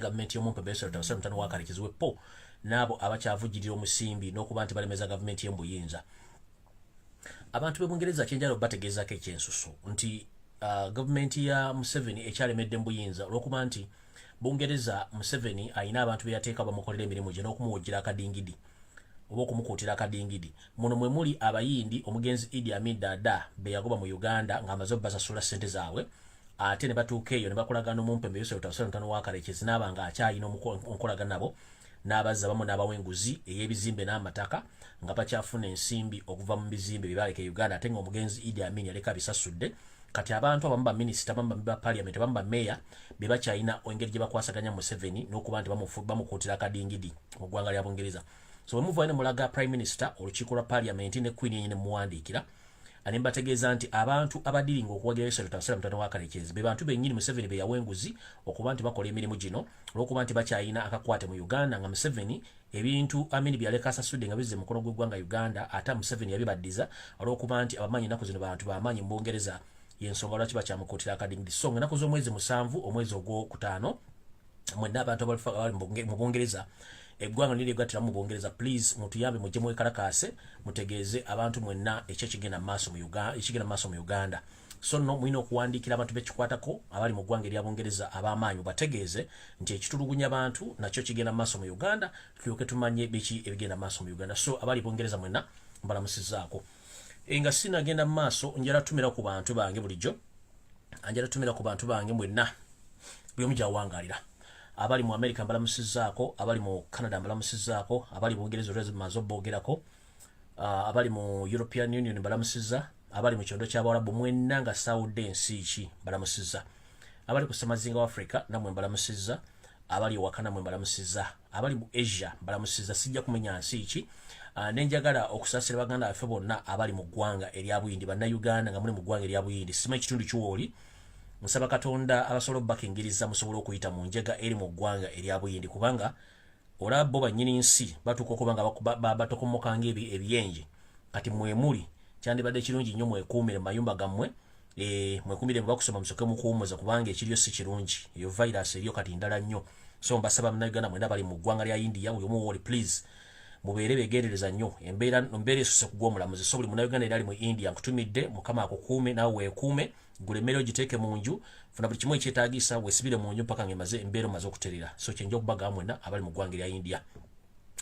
government y'omumpe besera tabasala mutano wakarekezi wepo nabo abakyavugirira omusimbi n'okuba nti balemeza government y'embuyinza. Abantu b'Ebungereza kyenjala bategeezako ekyensusu nti government ya Museveni ekyalemedde embuyinza olw'okuba nti Bungereza Museveni ayina abantu be yateeka bamukolera emirimu gye n'okumuwojjera akadingidi oba okumukuutira akadingidi. Muno mwe muli abayindi omugenzi Idi Amin Dada be yagoba mu Uganda ng'amaze obbasasula ssente zaabwe ate ne batuuka eyo ne bakolagana omumpembe Yosef Tabasala wakarekezi n'aba nga akyayina omukolagana nabo n'abazza bamu n'abawenguzi ey'ebizimbe n'amataka nga bakyafuna ensimbi okuva mu bizimbe bye baaleka Uganda ate ng'omugenzi Idi Amin yaleka bisasudde. Kati abantu abamu ba minisita abamu ba parliament abamu ba meya be bakyayina engeri gye bakwasaganya Museveni n'okuba nti bamukuutira akadingidi mu ggwanga lya Bungereza. So we move on mulaga prime minister olukiiko lwa parliament ne queen yenye muwandiikira anembategeeza nti abantu abadiringa okuwagira Yosef Tabasala mutano wakarekezi be bantu bennyini Museveni be yawenguzi okuba nti bakola emirimu gino olw'okuba nti bakyayina akakwate mu Uganda nga Museveni ebintu amini byaleka asasudde nga bizze mukono gw'eggwanga Uganda ate Museveni yabibaddiza olw'okuba nti abamanyi ennaku zino bantu b'amaanyi mu Bungereza y'ensonga lwaki bakyamukuutira akadingidi. So ennaku z'omwezi 7 omwezi ogwokutaano mwenna abantu abali mu Bungereza eggwanga liri egattira mu Bungereza please mutuyambe mujje mwekalakaase mutegeeze abantu mwenna ekyekigenda maaso mu Uganda. So no mwina okuwandiikira abantu bekikwatako abali mu ggwanga erya Bungereza ab'amaanyi bategeeze nti ekitulugunya abantu nakyo kigenda maaso mu Uganda tulyoke tumanye biki ebigenda maaso mu Uganda. So abali Bungereza mwenna mbalamusizaako. Nga sinagenda maaso njala tumira ku bantu bange bulijjo anjala tumira ku bantu bange mwenna buli omu gy'awangalira. Abali mu America mbalamusizaako, abali mu Canada mbalamusizaako, abali mu Bungereza olwezi mazo boogerako, abali mu European Union mbalamusiza, abali mu kyondo ky'Abawarabu mwenna nga sawudde ensi ki mbalamusiza, abali ku Samazinga wa Africa namwe mbalamusiza, abali wakana mwe mbalamusiza, abali mu Asia mbalamusiza sijja kumenya nsi ki. Nenjagala okusaasira baganda baffe bonna abali mu ggwanga erya Buyindi bannayuganda nga muli mu ggwanga erya Buyindi sima ekitundu kiwooli. Nsaba Katonda abasobola obbakingiriza musobola okuyita mu njega eri mu ggwanga erya Buyindi kubanga olabo bannyini nsi batuuka okuba nga batokomokanga ebiyenje kati mwemuli kyandibadde kirungi nnyo mwekuumire mu mayumba gammwe mwekuumire bakusoma musoke mukuwumuza kubanga ekiryo si kirungi eyo virus eriyo kati ndala nnyo. So mbasaba munnayuganda mwena bali mu ggwanga lya India buli omu woli please mubeere begendereza nnyo embeera esuse ku gw'omulamuzi. So buli munnayuganda era ali mu India nkutumidde mukama akukuume nawe weekuume gulemmere ogiteeke mu nju funa buli kimu ekyetaagisa weesibire mu nju mpaka ng'emaze embeera omaze okuterera. So kyenja okubaga mwenna abali mu ggwanga lya India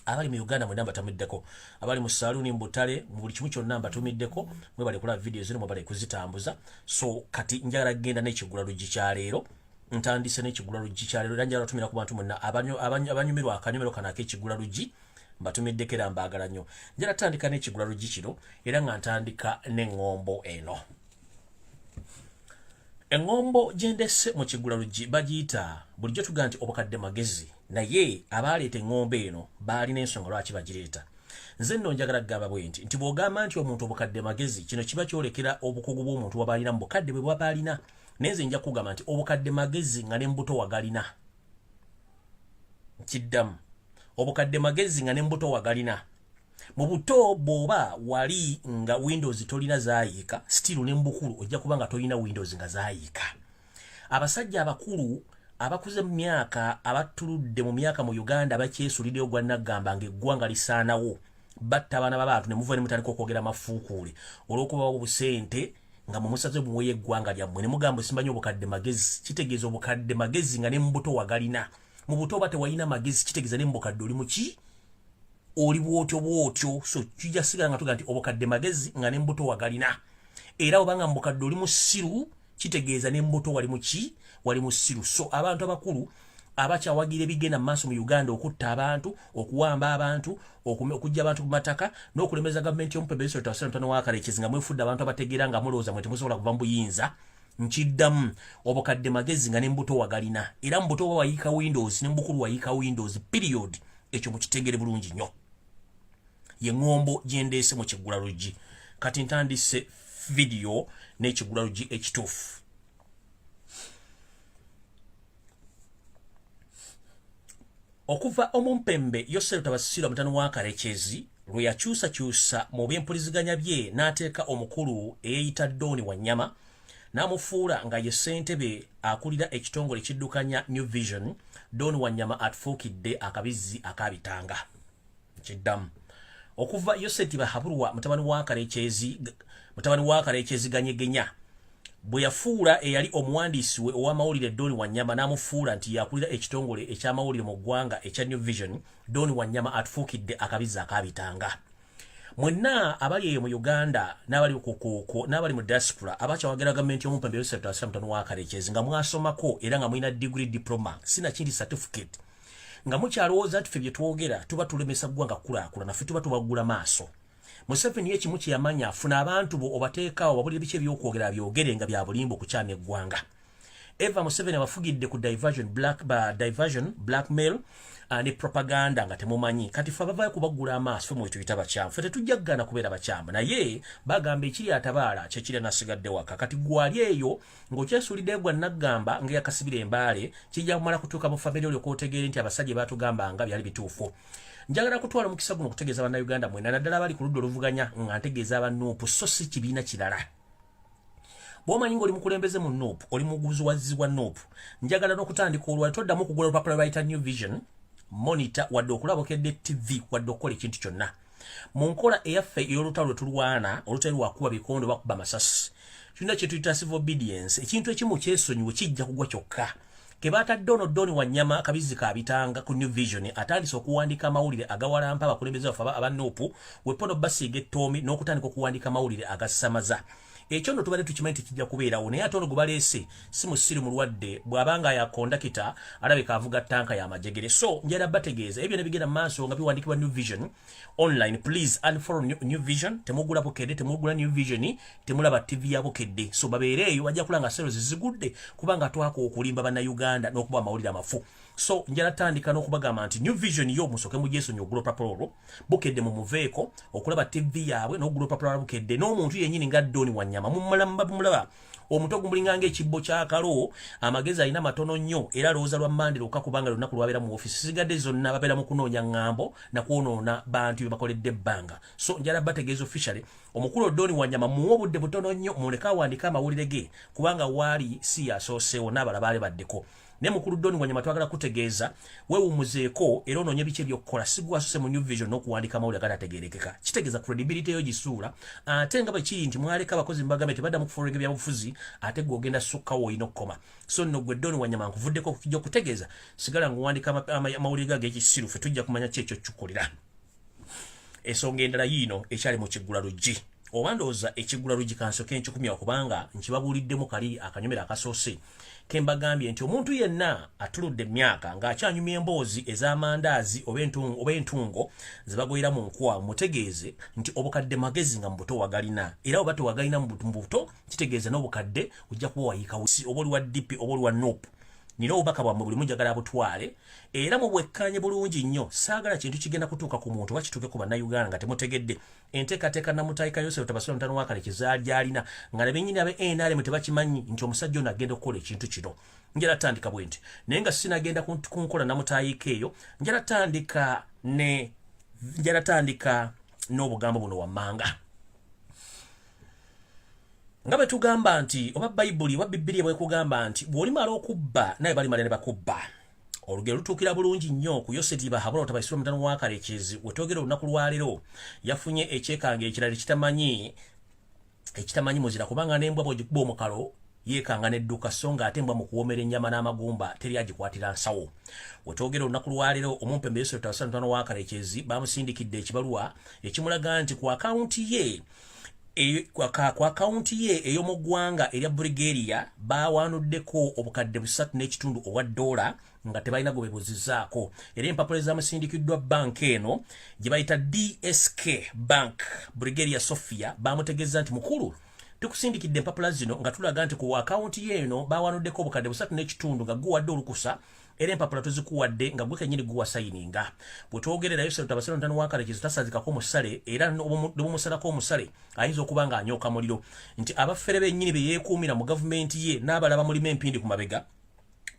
abali mu Uganda mwena mbatumiddeko abali mu saluuni mu butale mu buli kimu kyonna mbatumiddeko mwebale kulaba vidiyo zino mwebale kuzitambuza. So kati njagala genda n'ekigula luggi kya leero ntandise n'ekigula luggi kya leero era njagala tumira ku bantu mwenna abanyumirwa akanyumiro kano ak'ekigula luggi mbatumiddeko era mbaagala nnyo. Njagala tutandika n'ekigula luggi kino era nga ntandika n'eŋŋombo eno. Engombo gyendese mu kigula luggi bagiyita bulijjo tuga nti obukadde magezi naye abaleeta engombo eno baali n'ensonga lwaki bagireeta. Nze nno njagala kugamba bwe nti bw'ogamba nti omuntu obukadde magezi kino kiba kyolekera obukugu bw'omuntu wabaalina mu bukadde bwe bwabaalina naye nze nja kugamba nti obukadde magezi nga ne mbuto wagalina. Kiddamu obukadde magezi nga ne mbuto wagalina. Mu buto bw'oba wali nga Windows tolina zaayiika still ne mbukulu ojja kuba nga tolina Windows nga zaayiika. Abasajja abakulu abakuze mu myaka abatuludde mu myaka mu Uganda bakyesulidde ogwa naggamba ng'eggwanga lisaanawo batta abaana b'abantu ne muva ne mutandika okwogera mafuukuule olw'okubawo obusente nga mu musaze muweeyo eggwanga lyammwe ne mugamba simbanyi obukadde magezi. Kitegeeza obukadde magezi nga ne mbuto wagalina. Mu buto oba tewalina magezi kitegeeza ne mbukadde oli mu ki oli bwotyo. So kijja sigala nga tuga nti obukadde magezi nga ne mbuto wagalina era obanga mbukadde oli musiru kitegeeza ne mbuto wali mu ki wali musiru. So abantu abakulu abakyawagira ebigenda mu maaso mu Uganda okutta abantu okuwamba abantu okujja abantu ku mataka n'okulemeza gavumenti y'omupembe Yosef Tabasala mutano wakarekezi nga mwefudde abantu abategeera nga mulowooza mwe temusobola kuva mu buyinza. Nkiddamu obukadde magezi nga ne mbuto wagalina era mbuto oba wayiika Windows ne mbukulu wayiika Windows period. Ekyo mukitegere bulungi nnyo. Ye ngombo gyendese mu kigula luggi. Kati ntandise video n'ekigula luggi ekituufu. Okuva omumpembe Yosef Tabasala mutano wakarekezi lwe yakyusakyusa mu by'empuliziganya bye n'ateeka omukulu eyeyita Doni Wanyama namufuula nga ye ssentebe akulira ekitongole kiddukanya New Vision Don Wanyama atufuukidde akabizi akabitanga kiddamu okuva Yoseti Bahabulwa mutabani wa Karekyezi Ganyegenya bwe yafuula eyali omuwandiisi we ow'amawulire Don Wanyama n'amufuula nti yakulira ekitongole eky'amawulire mu ggwanga ekya New Vision Don Wanyama atufuukidde akabizi akabitanga. Mwenna abali eyo mu Uganda n'abali mu diaspora abakyawagira gavumenti y'omumpembe Yosef Mutabani wa Karekyezi nga mwasomako era nga mulina degree diploma sina kindi certificate nga mukyalowooza nti ffe bye twogera tuba tulemesa ggwanga kulaakulana ffe tuba tubagula maaso. Museveni ekimu kye yamanya afuna abantu bo obateekaawo babulire biki ebyokwogera byogere nga bya bulimbo kukyamya eggwanga. Eva Museveni abafugidde ku diversion blackmail ne propaganda nga temumanyi kati ffe abavaayo kubagula amaaso mwe tuyita bakyamu ffe tetujja kugaana kubeera bakyamu naye bagamba ekiri atabaala kyekiri nasigadde waka kati gwali eyo ng'okyesuulidde gwa naggamba ng'eyakasibira embaale kijja kumala kutuuka mu famire olyo kootegeere nti abasajja batugambanga byali bituufu. Njagala kutwala mukisa guno kutegeeza bannayuganda mwena naddala abali ku ludda oluvuganya nga ntegeeza abanuupu so si kibiina kirala. Bw'omanyi ng'oli mukulembeze mu nuupu oli muguzuwazi wa nuupu njagala n'okutandika olwali toddamu okugula olupapula lwayita New Vision monitor wadde okulabokedde TV wadde okukola ekintu kyonna mu nkola eyaffe ey'olutalo lwe tulwana olutali lwakuba bikondo bakuba masasi tulina kye tuyita civil obedience ekintu ekimu kyesonyiwe kijja kugwa kyokka ke baatadde Don Wanyama akabizi kabitanga ku New Vision atandise okuwandiika amawulire agawalampa abakulembeze baffe abanuupu wepono basiiga ettoomi n'okutandika okuwandiika amawulire agasamaza. Ekyo nno tubadde tukimanyi tekijja kubeerawo naye ate ono gwe baleese si musiru mulwadde bw'abanga yakondakita alabika avuga ttanka y'amajegere. So njala bategeeza ebyo ne bigenda mu maaso nga biwandikibwa New Vision online. Please unfollow New Vision, temugula Bukedde, temugula New Vision, temulaba TV ya Bukedde. So babeereeyo bajja kulanga sero zizigudde kubanga twako okulimba bannayuganda n'okuba amawulire amafu. So njala tandika n'okubagamba nti New Vision yo musoke mu Yesu nyogula papulolo Bukedde mu muveeko okulaba TV yaabwe n'ogula papulolo Bukedde n'omuntu yennyini nga Don Wanyama mulaba omuto gumulinga ng'ekibbo ky'akalo amagezi alina matono nnyo era alowooza lwa Mandela okka kubanga lunaku lwabeera mu ofiisi sigadde zonna babeera mu kunoonya ŋŋambo na kwonoona bantu bye bakoledde ebbanga. So njala bategeeza officially omukulu Don Wanyama muwe obudde butono nnyo muleka awandiika amawulire ge kubanga waali si yasooseewo n'abalala baali baddeko. Ne mukulu Don Wanyama twagala kutegeeza weewumuzeeko era onoonye biki ebyokukola sigwasose mu New Vision n'okuwandika amawulire agatategeerekeka kitegeeza credibility yo gisuula ate nga bwe kiri nti mwaleka abakozi mubagambe tebadda mu kufuula ebyabufuzi ate gwe ogenda sukkawo olina okukoma. So nno gwe Don Wanyama nkuvuddeko okujja okutegeeza sigala ng'owandiika amawulire ga g'ekisiru ffe tujja kumanya ki ekyo kikkolera. Ensonga endala yiino ekyali mu kiggula luggi oba ndowooza ekiggula luggi kansoke nkikumya kubanga nkibabuuliddemu kali akanyomero akasoose kembagambye nti omuntu yenna atuludde emyaka ng'akyanyumya emboozi ez'amandaazi oba entungo ze bagoyera mu nkuwa mutegeeze nti obukadde magezi nga mu buto wagalina era oba tewagalina mu buto kitegeeza n'obukadde ojja kuba wayiikawo oba oli wa DP oba oli wa NOP. Nina obubaka bwammwe buli munjagala butwale era mu bwekkanye bulungi nnyo saagala kintu kigenda kutuuka ku muntu oba kituuke ku bannayuganda nga temutegedde enteekateeka namutaayika Yosef Mutabani wa Karekyezi gy'alina nga ne bennyini abe NRM tebakimanyi nti omusajja ono agenda okukola ekintu kino. Njala tandika bwe nti naye nga sinagenda ku nkola namutaayika eyo njala tandika n'obugambo buno wammanga nga bwe tugamba nti oba Bayibuli oba Bibiliya bwe kugamba nti bw'olimala okubba naye balimala ne bakubba. Olugero lutuukira bulungi nnyo ku Yoseti Bahabulwa Mutabani wa Karekyezi we twogera olunaku lwaleero yafunye ekyekango ekirala ekitamanyi muzira kubanga n'embwa bw'ogikuba omukalo yeekanga n'edduka so ng'ate embwa mu kuwoomera ennyama n'amagumba teri agikwatira nsawo. We twogera olunaku lwaleero omumpembe Yoseti Mutabani wa Karekyezi bamusindikidde ekibaluwa ekimulaga nti ku akawunti ye ey'omu ggwanga erya Bulgaria bawanuddeko obukadde 3.5 obwa $, nga tebalina gwe bebuzizaako era empapula ezamusindikiddwa banka eno gye bayita DSK Bank Bulgaria Sofia bamutegeeza nti mukulu tukusindikidde empapula zino nga tulaga nti ku akawunti yeeno bawanuddeko obukadde 3.5 nga guwadde olukusa era empapula tuzikuwadde nga gwe kennyini guwa sayininga. Bwe twogerera Yosef Mutabani wa Karekyezi tasazikako omusale era n'obumusalako omusale ayinza okuba ng'anyooka muliro nti abaffere bennyini be yeekuumira mu gavumenti ye n'abalaba mulimu empindi ku mabega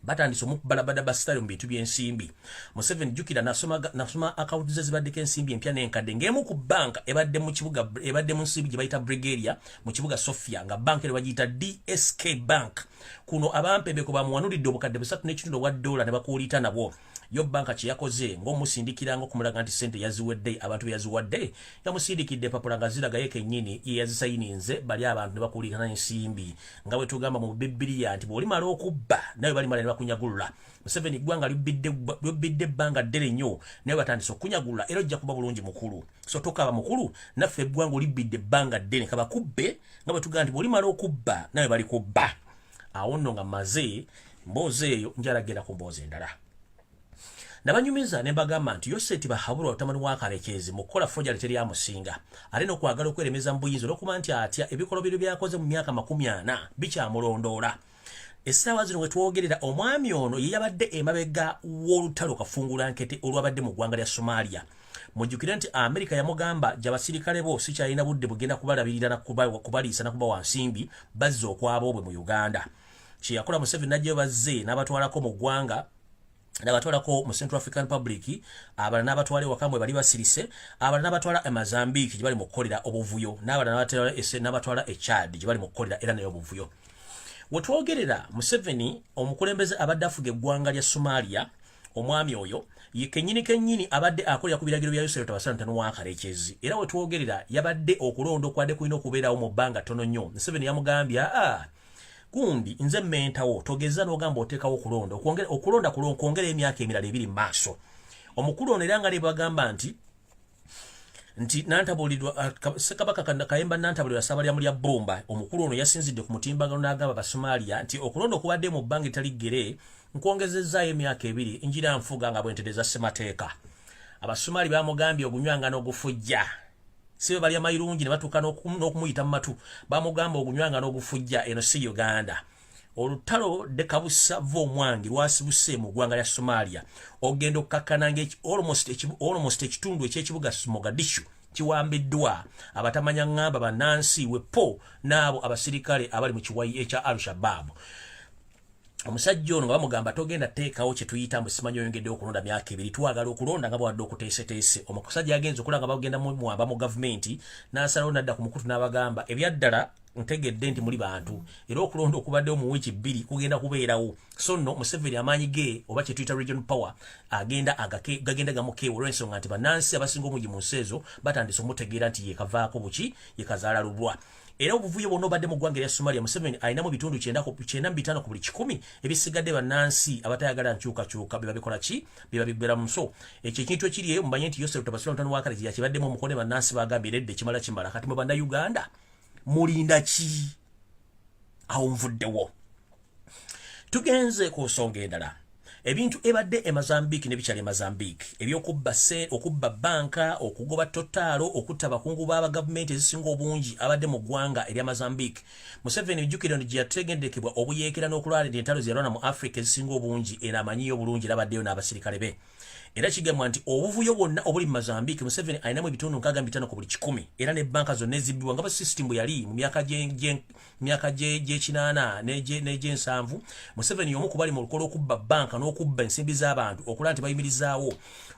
batandise omukubalabada basitale mu bintu by'ensimbi. Museveni jukira nasoma account ze zibaddeko ensimbi empya n'enkadde ng'emu ku banka ebadde mu nsimbi gye bayita Brigaria mu kibuga Sofia nga banka ero bagiyita DSK Bank. Kuno abampembeko bamuwanulidde obukadde $3.2 obwa dola ne bakuulita nabwo. Yo banka kyeyakoze ng'omusindikira ng'okumulaga nti sente yaziwedde abantu be yaziwadde yamusindikidde papula nga ziraga ye kennyini ye yazisayininze bali abantu ne bakuulikana ensimbi nga bwe tugamba mu Bibiliya nti bw'olimala okubba nawe balimala ne bakunyagulula. Museveni eggwanga lyubbidde ebbanga ddene nnyo naye batandise okunyagulula era ojja kuba bulungi mukulu. So tokaba mukulu naffe eggwanga olibbidde ebbanga ddene kabakubbe nga bwe tugamba nti bw'olimala okubba nawe balikubba. Awo nno nga maze mboozi eyo njalagenda ku mboozi endala. Nabanyumiza ne bagamba nti Yoseti bahabulwa otamani w'akabekeezi mu kukola fojjali teri amusinga ate n'okwagala okweremeza mu buyinza olw'okuba nti atya ebikolwa bye byakoze mu myaka 40 bikyamulondoola. Essaawa zino we twogerera omwami ono ye yabadde emabega w'olutalo kafungulankete olwabadde mu ggwanga lya Somalia. Mujjukire nti Amerika yamugamba gy'abasirikale bo sikyalina budde bugenda kubalabirira na kubaliisa na kubawa nsimbi bazze okwaba obwe mu Uganda. Kye yakola Museveni n'ajjayo bazze n'abatwalako mu ggwanga n'abatwalako mu Central African Republic, abala n'abatwala ewakambwe bali basirise, abala n'abatwala e Mozambique gye bali mu kukolera obuvuyo, n'abala n'abatwala e Chad gye bali mu kukolera era nayo obuvuyo. Wetwogerera Museveni omukulembeze abadde afuga eggwanga lya Somalia, omwami oyo ye kennyini abadde akolera ku biragiro bya Yosef Tabasanta w'akareekezi era wetwogerera yabadde okulonda okwadde kulina okubeerawo mu bbanga ttono nnyo. Museveni yamugambya gundi nze mmentawo togeza n'ogamba oteekawo okulonda kwongera emyaka emirala ebiri mu maaso. Omukulu ono era nga bagamba nti nantabulirwa Ssekabaka Kayemba nantabulirwa Ssabalya mulya Bomba. Omukulu ono yasinzidde ku mutimbagano n'agamba Abasomalia nti okulonda okubadde mu bbanga etali ggere nkwongezezaayo emyaka ebiri njira nfuga nga bwentereza ssemateeka. Abasomali bamugambye ogunywanga n'ogufujja sibe bali amayirungi ne batuuka n'okumuyita mu matu bamugamba ogunywanga n'ogufujja eno si Uganda. Olutalo de kabusa vo mwangi lwasibuse mu ggwanga lya Somalia ogenda okukakkananga almost ekitundu ekyekibuga Mogadishu kiwambiddwa abatamanya ngamba bannansi wepo n'abo abasirikale abali mu kiwayi ekya Al-Shabaab. Omusajja ono nga bamugamba togenda teekawo kye tuyita mbu simanyi oyongeddeyo okulonda myaka ebiri twagala okulonda nga bwadde okuteeseteese. Omusajja agenze okulanga bagenda mwamba mu gavumenti n'asalawo nadda ku mukutu n'abagamba ebyaddala ntegedde nti muli bantu era okulonda okubaddewo mu wiiki 2 kugenda kubeerawo. So nno Museveni amaanyi ge oba kye tuyita regional power gagenda gamukeewa olw'ensonga nti bannansi abasinga omungi mu nsi ezo batandise omutegeera nti yekavaako buki yekazaala lulwa. Era obuvuyo bwonna obadde mu ggwanga lya Somalia Museveni alinamu bitundu 9 ku buli 10 ebisigadde bannansi abatayagala nkyukakyuka biba bikola ki biba bibeera mu nso. Ekyo ekintu ekiri eyo mumanye nti Yosef Tabasula w'akareekezi yakibaddemu omukono bannansi bagambye eredde kimala kati mu bannayuganda mulinda ki awo nvuddewo. Tugenze ku nsonga endala ebintu ebadde e Mozambique ne bikyali e Mozambique okubba banka okugoba totalo okutta abakungu b'aba gavumenti ezisinga obungi abadde mu ggwanga erya Mozambique. Museveni ejjukira nti gye yategendekebwa obuyeekera n'okulwalira entalo ze yalwana mu Africa ezisinga obungi era amanyiyo bulungi era abaddeyo n'abasirikale be. Era kigambwa nti obuvuyo bwonna obuli mu Mozambique Museveni alinamu ebitundu 65 ku buli 10 era ne banka zonna ezibbiwa nga basisitimu yali mu myaka gy'ekinaana n'egy'ensanvu. Museveni y'omu ku bali mu lukola okubba banka n'okubba ensimbi z'abantu okulaba nti bayimirizaawo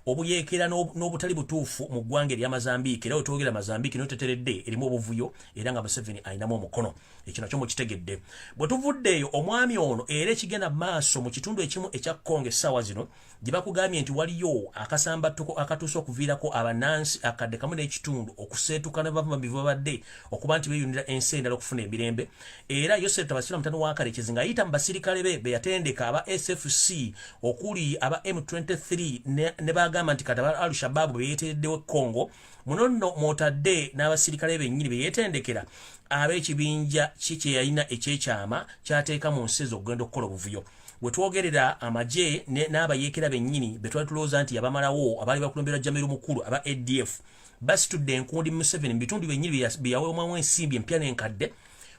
obuyeekera n'obutali butuufu mu ggwanga erya Mozambique. Era wetwogera Mozambique n'oteteredde erimu obuvuyo era nga Museveni alinamu omukono. Ekyo nakyo mukitegedde. Bwe tuvuddeeyo omwami ono era ekigenda maaso mu kitundu ekimu ekya Kongo essaawa zino gye bakugambye nti waliyo akasambattuko akatuuse okuviirako abannansi akadde kamu n'ekitundu okuseetuka ne bava mu bibabadde okuba nti beeyunira ensi endala okufuna emirembe. Era Yosef Tabasula mutano w'akareekezi ng'ayita mu basirikale be yatendeka aba SFC okuli aba M23 ne bagamba nti kati aba Al-Shabaab beyeetereddewo Kongo muno nno mwotadde n'abasirikale bennyini beyeetendekera ab'ekibinja kye yalina ekyekyama kyateeka mu nsi ezo okugenda okukola obuvuyo. Bwe twogerera amagye n'abayeekera bennyini be twali tulowooza nti abamalawo abaali bakulemberwa Jamiru Mukulu aba ADF basitudde enkundi Museveni mu bitundu bennyini bye yaweebwamu ensimbi empya n'enkadde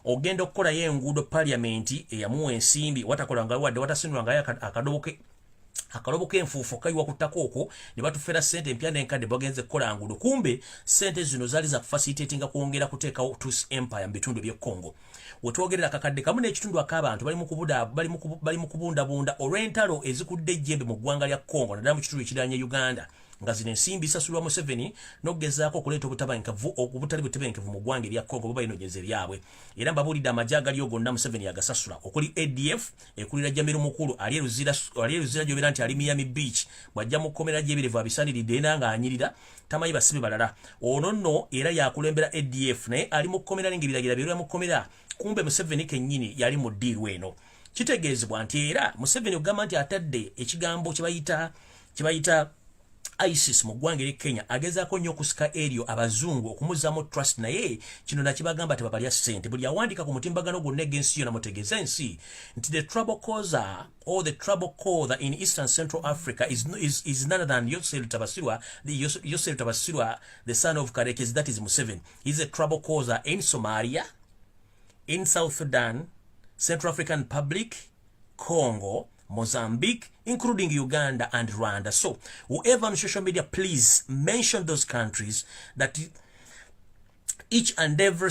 ogenda okukolayo enguudo paliamenti eyamuwa ensimbi watakolanga wadde watasinulwangayo akadobo ke akalobo k'enfuufu kayiwa ku ttaka okwo ne batufera ssente empya n'enkadde bagenze kukola nguudo. Kumbe ssente zino zaali za kufasitatinga kwongera kuteekawo Tutsi Empire mu bitundu by'e Congo. Wetwogerera akakadde kamu n'ekitundu ak'abantu bali mu kubundabunda olw'entalo ezikudde ejjembe mu ggwanga lya Congo naddala mu kitundu ekiriraanye Uganda, nga zino ensimbi sasulwa Museveni n'okugezaako okuleeta obutali butebenkevu mu ggwanga erya Congo bo bayinonyeza ebyabwe. Era mbabuulidde amagye agaliyo gonna Museveni yagasasula okuli ADF ekulira Jamiru Mukulu ali eruzira gy'obeera nti ali Miami Beach bw'ajja mu kkomera gy'ebirevu abisaniridde era ng'anyirira tamanyi basibe balala. Ono nno era yakulembera ADF naye ali mu kkomera n'engibiragira byerwa mu kkomera. Kumbe Museveni kennyini yali mu ddiiru eno. Kitegeezebwa nti era Museveni ogamba nti atadde ekigambo kye bayita ISIS mu ggwanga eri Kenya agezaako nnyo okusika eryo abazungu okumuzzaamu trust, naye kino nakibagamba tebabalya ssente. Buli awandiika ku mutimbagano gwonna eg'ensi yonna mutegeeza ensi nti the trouble causer or the trouble caller in Eastern Central Africa is none than Yosef Tabasirwa, the son of Karekezi, that is Museveni. He's a trouble causer in Somalia, in South Sudan, Central African Republic, Congo, Mozambique, including Uganda and Rwanda. So, whoever on social media, please mention those countries that each and every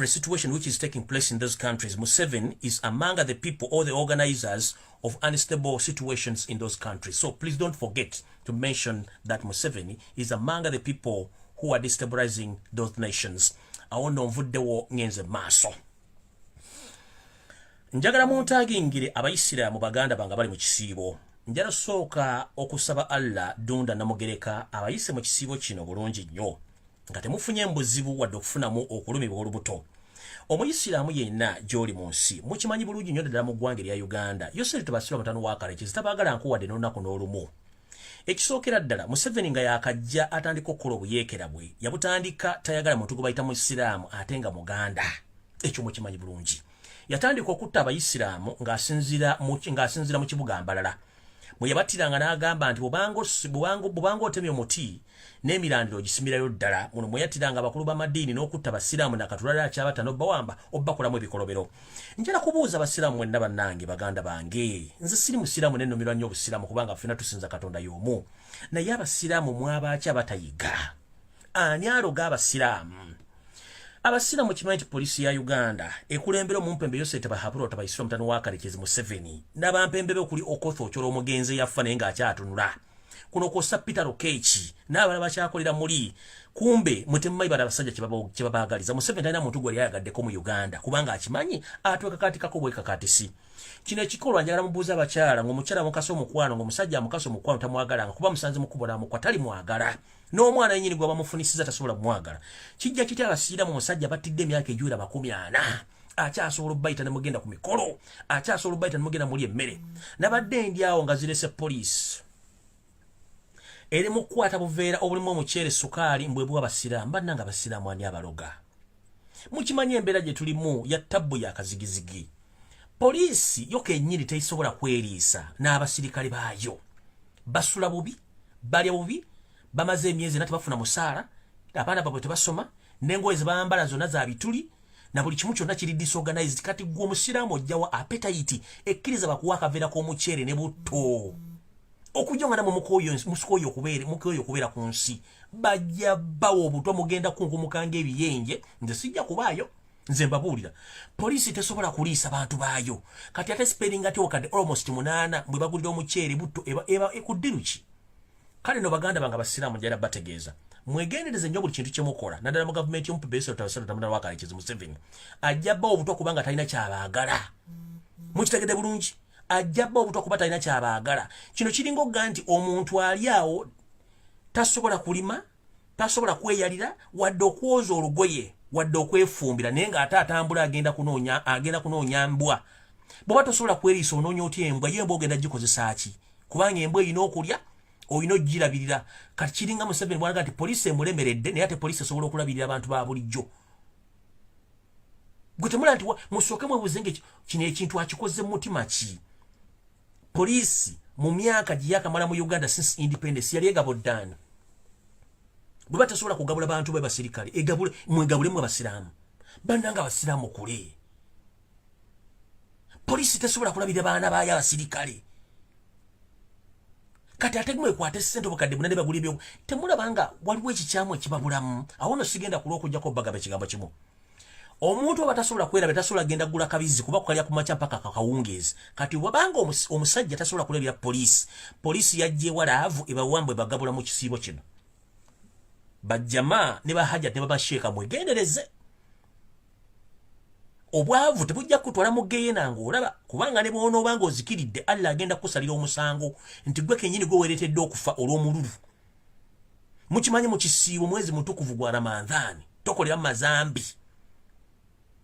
situation which is taking place in those countries, Museveni is among the people or the organizers of unstable situations in those countries. So, please don't forget to mention that Museveni is among the people who are destabilizing those nations. Awono nvuddewo ngenze maaso. Njagala muntagingire abayisiraamu baganda banga bali mu kisiibo. Njala sooka okusaba Allah Dunda Namugereka abayise mu kisiibo kino bulungi nnyo nga temufunye mbuzibu wadde okufunamu okulumibwa olubuto. Omuyisiraamu yenna gy'oli mu nsi mukimanyi bulungi nnyo ddala mu ggwanga erya Uganda Yosef Tabasirwa mutano wa Karekezi tabaagala nkuwadde n'olunaku n'olumu. Ekisookera ddala Museveni nga yaakajja atandika okukola obuyeekera bwe yabutandika tayagala muntu gwe bayita Musiraamu ate nga Muganda. Ekyo mukimanyi bulungi. Yatandika okutta abayisiraamu ng'asinzira mu kibuga Mbalala. Mwe yabattiranga n'agamba nti bubanga otemye omuti n'emirandiro ogisimirayo ddala. Muno mwe yattiranga abakulu b'amadiini n'okutta abasiraamu nakatulala akyabata n'obbawamba obbakolamu ebikolobero. Njala kubuuza abasiraamu mwenna bannange baganda bange. Nze siri musiraamu nennumirwa nnyo obusiraamu kubanga ffenna tusinza Katonda y'omu. Naye abasiraamu mwabaki abatayiga? Ani aloga abasiraamu? Abasiraamu kimanyi nti poliisi ya Uganda ekulembera omumpembe Yosef Tabayisirwa mutano wa Karekezi Museveni n'abampembe be okuli Okotho Okyolo omugenzi yafa naye ng'akyatunula. Kuno kwossa Peter Okechi n'abalala bakyakolera muli. Kumbe mutemumanyi bala abasajja kye babaagaliza. Museveni talina muntu gwe yayagaddeko mu Uganda kubanga akimanyi atwekakaatikako bwekakaatisi. Kino ekikolwa njagala mubuuza abakyala ng'omukyala amukasa omukwano ng'omusajja amukasa omukwano tamwagalanga kuba musanze mukubola mukwa tali mwagala. N'omwana yennyini gwe bamufunisiza tasobola kumwagala. Kijja kitya abasiraamu omusajja batidde emyaka egiwera 40 akyasobola obbayita ne mugenda ku mikolo, akyasobola obbayita ne mugenda muli emmere. Nabadde ndi awo nga zirese poliisi eri mu kukwata buveera obulimu omuceere sukaali mbwebwa abasiraamu. Bannanga abasiraamu ani abaloga? Mukimanyi embeera gye tulimu ya ttabbu ya kazigizigi. Poliisi yo kennyini teyisobola kweriisa n'abasirikale baayo. Basula bubi, balya bubi, bamaze emyezi na tebafuna musaala, abaana baabwe tebasoma, n'engoye ze bambala zonna za bituli, na buli kimu kyonna kiri disorganized. Kati gwe omusiraamu ojjawa appetite ekkiriza bakuwa akaveera k'omuceere ne butto. Okujonga namwe mukoyo okubeera ku nsi. Bajja bawo obutwa mugenda kunkumukanga ebiyenje, nze sijja kubaayo. Nze mbabuulira poliisi tesobola kuliisa bantu baayo. Kati ate spelling ati wakadde almost 8 bwe bagulira omuceere butto eba ekuddiru ki? Kale no baganda banga basiraamu njala bategeeza mwegendereze nnyo buli kintu kye mukola naddala mu gavumenti y'omumpembe Yosef Tabasirwa wa Karekezi Museveni ajja bba obutwa kubanga talina kyabaagala. Mukitegedde bulungi? Ajja bba obutwa kuba talina kyabaagala. Kino kiringa ogga nti omuntu ali awo tasobola kulima, tasobola kweyalira wadde okwoza olugoye wadde okwefumbira naye ng'ate atambula agenda kunoonya mbwa. Bw'oba tosobola kweriisa onoonya otya embwa ye embwa ogenda gikozesa ki? Kubanga embwa erina okulya olina ogirabirira. Kati kiringa Museveni bw'alaga nti poliisi emulemeredde naye ate poliisi esobola okulabirira abantu ba bulijjo. Gwe temula nti musooke mwebuuze kino ekintu akikoze mu mutima ki? Poliisi mu myaka gye yakamala mu Uganda since independence yali egaboddaani. Bwe batasobola kugabula bantu be basirikale mwegabulemu abasiraamu. Bannanga abasiraamu kule. Poliisi tesobola kulabirira baana baayo abasirikale. kati ate mwe kwate sente obukadde munane bagula ebyo temulabanga waliwo ekikyamu ekibabulamu awo no sigenda kulw'okujjako bagaba ekigambo kimu omuntu oba tasobola kwera tasobola genda gula kabizi kuba kukalya ku makya mpaka kakawungeezi kati wabanga omusajja tasobola kulabira poliisi yajjeewa laavu ebawambwe bagabula mu kisiibo kino bajjama ne bahajja ne babasheeka mwegendereze obwavu tebujja kutwala mu geyeena ng'olaba kubanga ne bw'onoobanga ozikiridde Allah agenda kusalira omusango nti gwe kennyini gwe weeretedde okufa olw'omululu mukimanyi mu kisiibo mwezi mutukuvu gwa Ramadhaani tokolera mazambi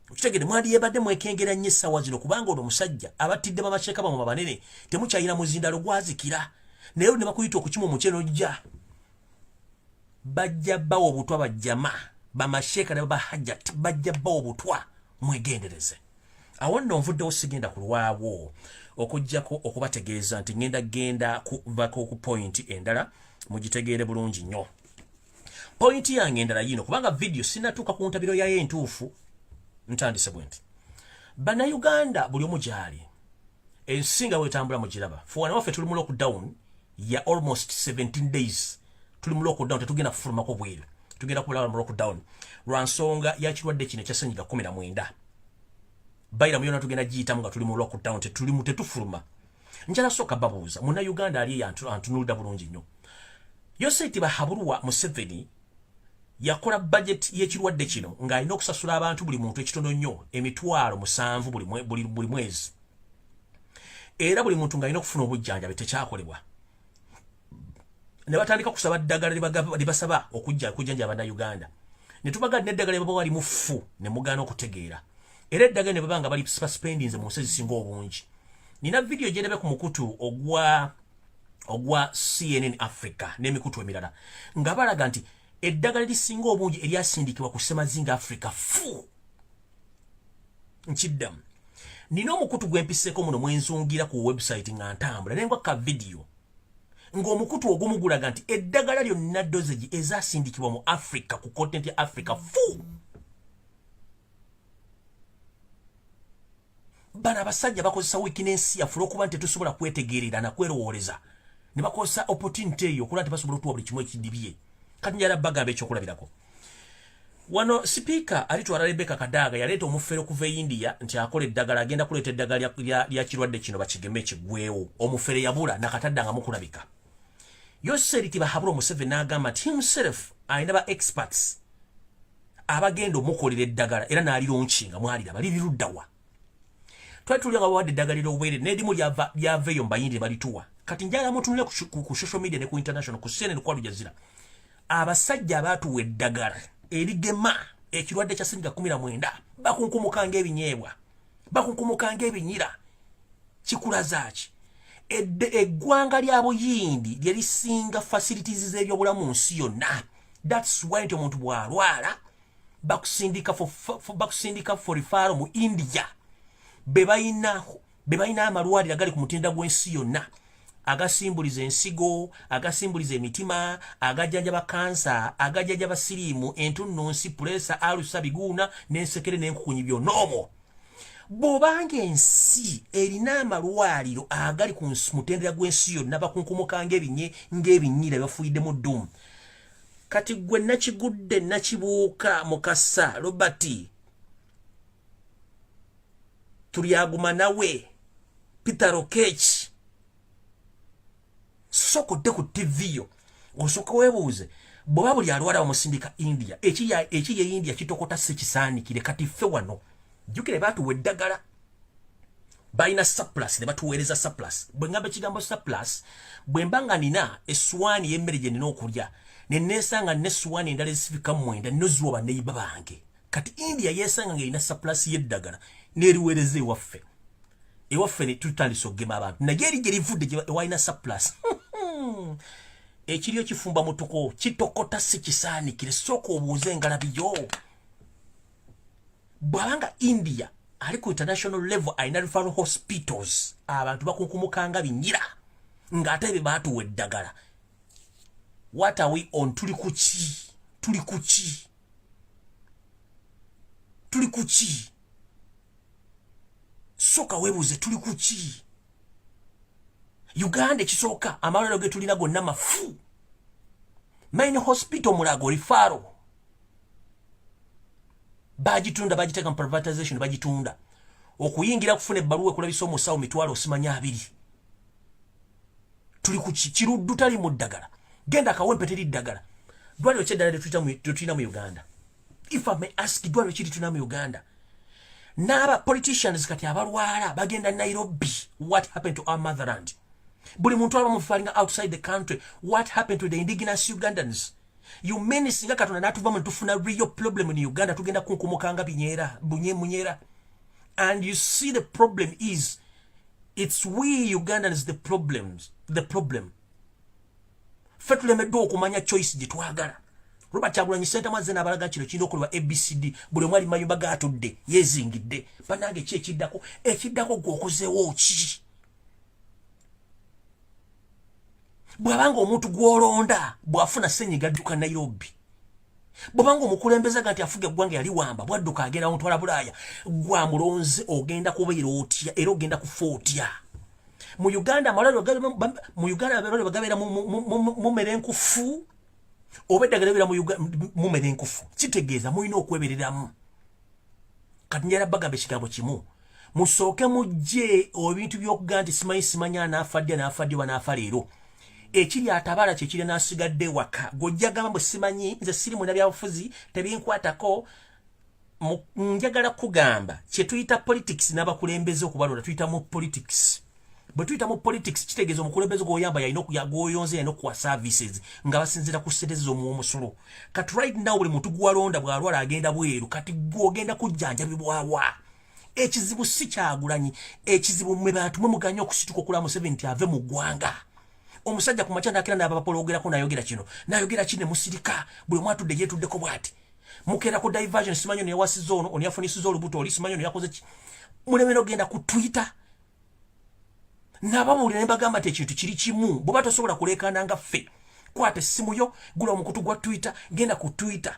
ukitegede mwali yebadde mwekengera nnyo essaawa zino kubanga ono omusajja abattidde bamasheeka bamwe banene temukyayina muzindalo gwazikira naye ne bakuyita okukima omukyeno ojja bajja bbawo obutwa bajjama bamasheeka ne babahajja bajja bbawo obutwa mwegendereze awo nno nvuddewo sigenda kulwawo okujjako okubategeeza nti genda kuvako ku pointi endala mugitegeere bulungi nnyo pointi yange endala yino kubanga video sinatuuka ku ntabiro yayo entuufu ntandise bwe nti bannayuganda buli omu gyali ensinga bwetambula mugiraba fuwana waffe tuli mu lockdown ya almost 17 days tuli mu lockdown tetugenda kufulumako bweru tugenda kubulawa mu lockdown lwa nsonga ya kirwadde kino ekya ssennyiga 19 bayira muyona tugenda giyitamu nga tuli mu lockdown tetufuluma njala sooka babuuza munnayuganda ali antunuulira bulungi nnyo Yoseti Bahabulwa Museveni yakola budget y'ekirwadde kino ng'alina okusasula abantu buli muntu ekitono nnyo $7,000 buli mwezi era buli muntu ng'alina okufuna obujjanjabi tekyakolebwa ne batandika kusaba ddagala libasaba okujjanja Bannayuganda ne tubagadde n'eddagala lyababa wali mu ffu ne mugaana okutegeera era eddagala ne baba nga bali suspendinze mu nsi ezisinga obungi nina video gye ndabe ku mukutu ogwa CNN Africa n'emikutu emirala nga balaga nti eddagala lisinga obungi eryasindikibwa ku Semazinga Africa fu nkiddamu nina omukutu gwempiseeko muno mwenzungira ku website nga ntambula naye ngwakka video ng'omukutu ogumu gulaga nti eddagala lyonna dosage ezasindikibwa mu Africa ku continent ya Africa fu bana abasajja bakozesa wiiki n'ensi yaffe olw'okuba nti tetusobola kwetegerera na kwerowooleza ne bakozesa opportunity eyo okulaba nti basobola otuwa buli kimu ekidibye kati njala bagamba ekyokulabirako wano sipiika alitwala Rebecca Kadaga yaleeta omufere okuva e India nti akola eddagala agenda kuleeta eddagala lya kirwadde kino bakigeme kiggwewo omufere yabula nakataddangamu kulabika Yoseri Bahabulwa Museveni n'agamba nti himself alina ba experts abagenda omukolera eddagala era n'alironkinga mwaliraba liriruddawa twali tulya nga bawadde eddagala ly'obwereere n'edimu lyava eyo mbayindi balituwa kati njala mutunule ku social media ne ku international ku CNN ku Al Jazeera abasajja abaatuwa eddagala erigema ekirwadde kya ssennyiga 19 bakunkumukanga ebinyeebwa bakunkumukanga ebinyira kikulazaaki eggwanga lya Buyindi lye lisinga facilities z'ebyobulamu mu nsi yonna that's why nti omuntu bw'alwala bakusindika for referral mu India be balina amalwaliro agali ku mutindo gw'ensi yonna agasimbuliza ensigo agasimbuliza emitima agajjanjaba kansa agajjanjaba siriimu entunnunsi pulesa alusa biguuna n'ensekere n'enkukunyi byonnoomo bw'obanga ensi erina amalwaliro agali ku mutendera gw'ensi yonna bakunkumukanga ng'ebinyira bafuyiddemu ddumu kati gwe nakigudde nakibuuka mukasa Robert tulyaguma nawe Peter Okech sokodde ku TV yo osooka weebuuze bw'oba buli alwala bamusindika India eki ye India kitokota sekisaanikire kati ffe wano jjukire baatuwa eddagala balina surplus ne batuweereza surplus bwe ngamba ekigambo surplus bwe mba nga nina essuwaani y'emmere gye nina okulya ne neesanga nina essuwaani endala ezisifika 9 noziwa banneyiba bange kati India yeesanga ng'erina surplus y'eddagala n'eriweereza ewaffe ne tutandise okugema abantu naye eri gye livudde ewalina surplus ekiryo kifumba mutuko kitokota si kisaanikire sooka obuuze engalabiyo bw'abanga India ali ku international level alina referral hospitals abantu bakunkumukanga binyira ng'ate be baatuwa eddagala what are we on tuli kuki sooka weebuuze tuli kuki Uganda ekisooka amalwaliro ge tulina gonna mafu. Main hospital Mulago Rifaro bagitunda bagiteka mu privatization bagitunda okuyingira kufuna ebbaluwa ekulabisa omusawo mitwalo osimanya 2 tuli ku kiruddu tali mu ddagala genda kawempe teri ddagala dwaliro kyeddala tetulina mu Uganda. If I may ask, dwaliro kiri tulina mu Uganda n'aba politicians kati abalwala bagenda Nairobi. What happened to our motherland? Buli muntu abamu falling outside the country. What happened to the indigenous Ugandans? You mean singa katona natuva mu tufuna real problem in Uganda tugenda kunkumukanga binyera bunye munyera. And you see the problem is it's we Ugandans the problem. Fetule medo okumanya choice gitwagala. Robert Kyagulanyi Ssentamu azze n'abalaga kino kirina okolebwa ABCD buli mwali mayumba gatudde yezingidde banange ekiddako gwokozeewo ki bw'abanga omuntu gw'olonda bw'afuna ssenyiga adduka Nairobi bw'abanga omukulembeze nti afuga eggwanga yali wamba bwadduka agenda mutwala Bulaaya gwamulonze ogenda kubeera otya era ogenda kufa otya. Mu Uganda amalwaliro gabeera mu mmere enkufu obeddagala bira mu mmere enkufu kitegeeza mulina okwebereramu. Kati njala bagamba ekigambo kimu musooke mujje ebintu by'okugaa nti simanya anaafa leero ekiri atabala kyekiri n'asigadde waka gojja gamba bwe simanyi nze siri mu byabufuzi tebinkwatako. Njagala kugamba kye tuyita politics n'abakulembeze okubalonda tuyita mu politics. Bwe tuyita mu politics kitegeeza omukulembeze gwoyamba yalina gwoyonze yalina okuwa services nga basinzira ku ssente z'omuwomusolo. Kati right now buli muntu gwalonda bw'alwala agenda bweru kati gwogenda kujjanjabibwawa. Ekizibu si Kyagulanyi, ekizibu mwe bantu mwe muganya okusituka okula Museveni nti ave mu ggwanga. Omusajja ku makya nakira n'abapoloogerako n'ayogera kino musirika buli mwatudde yeetuddeko bw'ati. Mukeera ku diversion simanyi ono yawasiza ono yafunisiza olubuto oli simanyi ono yakoze ki. Mulemera ogenda ku Twitter n'ababuulira ne bagamba nti ekintu kiri kimu bw'oba tosobola kuleekaana nga ffe kwata essimu yo gula omukutu gwa Twitter genda ku Twitter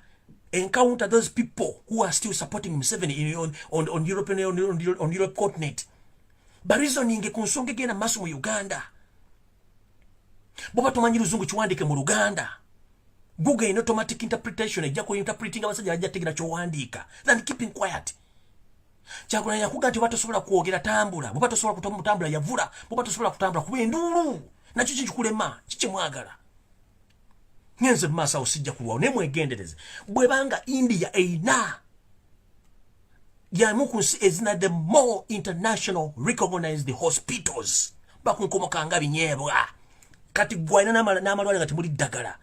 encounter those people who are still supporting Museveni on Europe continent barizoninge ku nsonga egenda maaso mu Uganda. Bw'oba tomanyi luzungu kiwandiike mu Luganda Google in automatic interpretation ejja ku interpreting abasajja bajja tegera kyowandiika then keeping quiet. Kyagulanyi yakuga nti batosobola kwogera tambula bw'oba tosobola kutambula yavula bw'oba tosobola kutambula kuba enduulu nakyo kikulema kikyemwagala. Ngenze mu maaso awo sijja kulwawo naye mwegendereze bw'ebanga India eina yamu ku nsi ezina the more international recognized hospitals bakunkomokanga binyeebwa kati gwalina n'amalwaliro nga temuli ddagala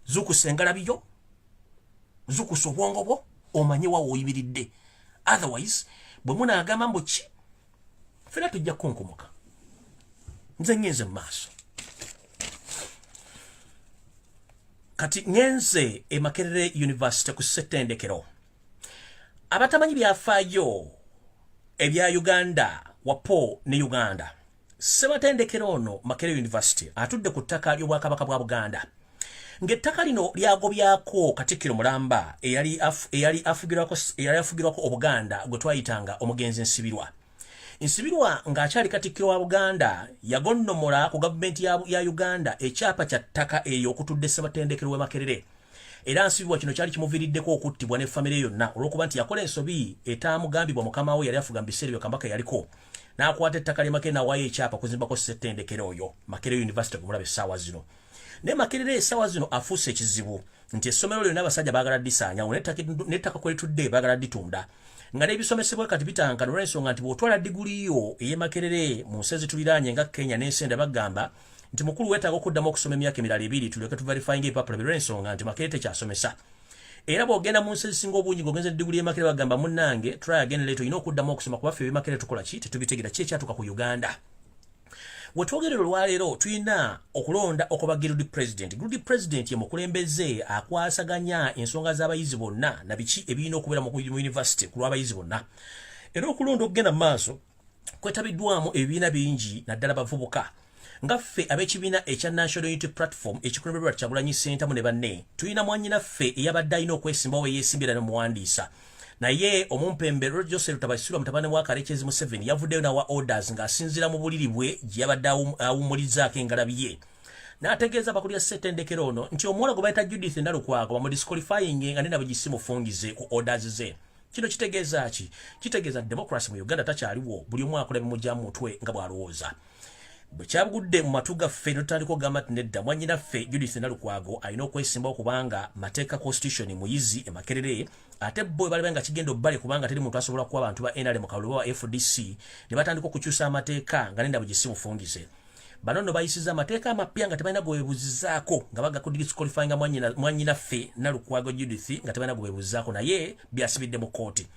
zukusengala biyo zukusa obwongo bwo omanye wawo oyibiridde. Otherwise bwe munaagamba mbu ki fena tujja kunkomoka. Nze ngenze mu maaso kati ngenze e Makerere University ku ssettendekero. Abatamanyi byafaayo ebya Uganda wapo ne Uganda ssematendekero ono Makerere University atudde ku ttaka ly'Obwakabaka bwa Buganda ng'ettaka lino lyagobyako Katikkiro Mulamba eyali afugirwako Obuganda gwe twayitanga omugenzi Nsibirwa ng'akyali Katikkiro wa Buganda yagonnomola ku gavumenti ya Uganda ekyapa kya ttaka eyo okutudde ssematendekero w'e Makerere. Era Nsibirwa kino kyali kimuviiriddeko okuttibwa ne famire yonna olw'okuba nti yakola ensobi etaamugambibwa mukama we yali afuga mu biseera ebyo Kabaka yaliko n'akwata ettaka lye Makerere n'awaayo ekyapa kuzimbako ssettendekero oyo Makerere University kumulaba essaawa zino. Ne Makerere essaawa zino afuuse ekizibu nti essomero lyonna abasajja baagala disaanyawo n'ettaka kwe litudde baagala ditunda nga n'ebisomesebwa kati bitankana olw'ensonga nti bw'otwala diguli yo ey'e Makerere mu nsi ezituliraanye nga Kenya n'ensenda bagamba nti mukulu weetaaga okuddamu okusoma emyaka emirala 2 tulyoke tuverifyinga ebipapula olw'ensonga nti Makerere tekyasomesa. Era bw'ogenda mu nsi ezisinga obungi ng'ogenza diguli y'e Makerere bagamba munnange try again later olina okuddamu okusoma kuba ffe eb'e Makerere tukola ki tetubitegera ki ekyatuuka ku Uganda. Wetwogerera olwaleero tulina okulonda okuba Guild President ye mukulembeze akwasaganya ensonga z'abayizi bonna na biki ebirina okubeera mu university ku lw'abayizi bonna. Era okulonda okugenda mu maaso kwetabiddwamu ebibiina bingi naddala bavubuka nga ffe ab'ekibiina ekya National Unity Platform ekikulemberwa Kyagulanyi Ssentamu ne banne tulina mwannyinaffe eyabadde alina okwesimbawo eyeesimbira n'omuwandiisa naye omumpembe Joseph Lutandise mutabani wa Karekezi Museveni yavuddeyo nawa orders ng'asinziira mu buliri bwe gye yabadde awummulizaako engalabi ye n'ategeeza abakulira ssettendekero ono nti omuwala gwe bayita Judith Nalukwago bamudisqualifying nga nena bugisimufungize ku orders ze. Kino kitegeeza ki? Kitegeeza democracy mu Uganda takyaliwo, buli omu akola bimujja mu mutwe nga bw'alowooza. Bwe kyabugudde mu matu gaffe n'otandika okugamba nti nedda mwannyinaffe Judith Nalukwago alina okwesimbawo kubanga mateeka constitution muyizi e Makerere, ate bo bali nga kigenda obbale kubanga teri muntu asobola kuba abantu ba NRM mu kalulu wa FDC ne batandika okukyusa amateeka nga nenda bugisimufungize. Bano no bayisiza amateeka amapya nga tebalina gwebuzizaako nga bagakudisqualifying mwannyinaffe Nalukwago Judith nga tebalina gwebuzizaako naye byasibidde mu kooti.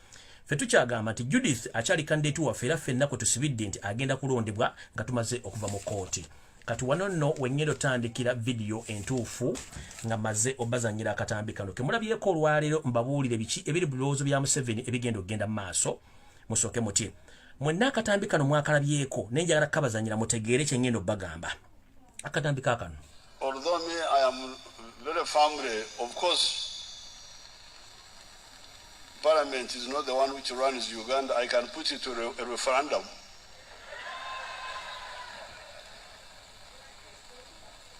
Ffe tukyagamba nti Judith akyali candidate waffe era ffenna kwe tusibidde nti agenda kulondebwa nga tumaze okuva mu kooti. Kati wano nno wennyero tandikira video entuufu nga maze obazanyira akatambi kano ke mulabyeko olwaleero mbabuulire biki ebiri bulowoozo bya Museveni ebigenda okugenda mu maaso musooke muti mwenna akatambi kano mwakalabyeko naye njagala kabazanyira mutegeere kye ngenda obbagamba. Akatambi kaakano. Although me, I am very firmly, of course, Parliament is not the one which runs Uganda. I can put it to a referendum.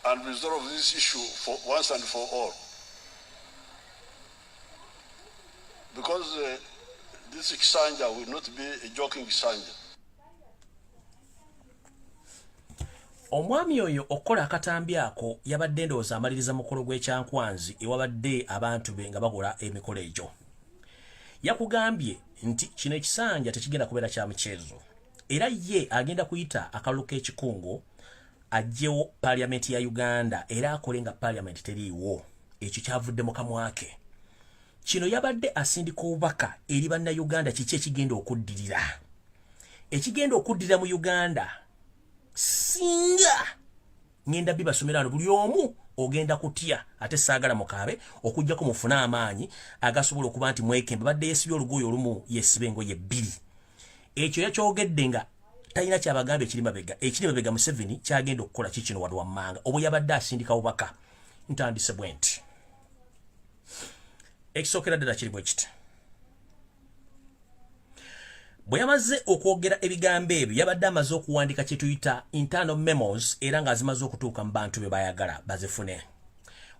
And resolve this issue for once and for all. Because this Kisanja will not be a joking Kisanja. Omwami oyo okola akatambi ako yabadde ndowooza amaliriza mukolo gw'ekyankwanzi ewabadde abantu be nga bakola emikolo egyo. Yakugambye nti kino ekisanja tekigenda kubeera kya muchezo. Era ye agenda kuyita akalulu k'ekikungo ajjewo Parliament ya Uganda era akole nga Parliament teriiwo. Ekyo kyavudde mu kamwa ke. Kino yabadde asindika obubaka eri bannayuganda kiki ekigenda okuddirira. Ekigenda okuddirira mu Uganda singa ngenda bibasomera buli omu ogenda kutya ate saagala mukaabe okujjako mufuna amaanyi agasobola okuba nti mwekembe badde yesibye olugoye olumu yesibe engoye bbiri. Ekyo yakyogedde nga talina kyabagambye ekiri mabega Museveni kyagenda okukola kikino wadde wammanga obwe yabadde asindika bubaka. Ntandise bwe nti ekisookera ddala kiri bwe kiti. Bwe yamaze okwogera ebigambo ebyo yabadde amaze okuwandika kye tuyita internal memos era ng'azimaze okutuuka mu bantu be bayagala bazifune.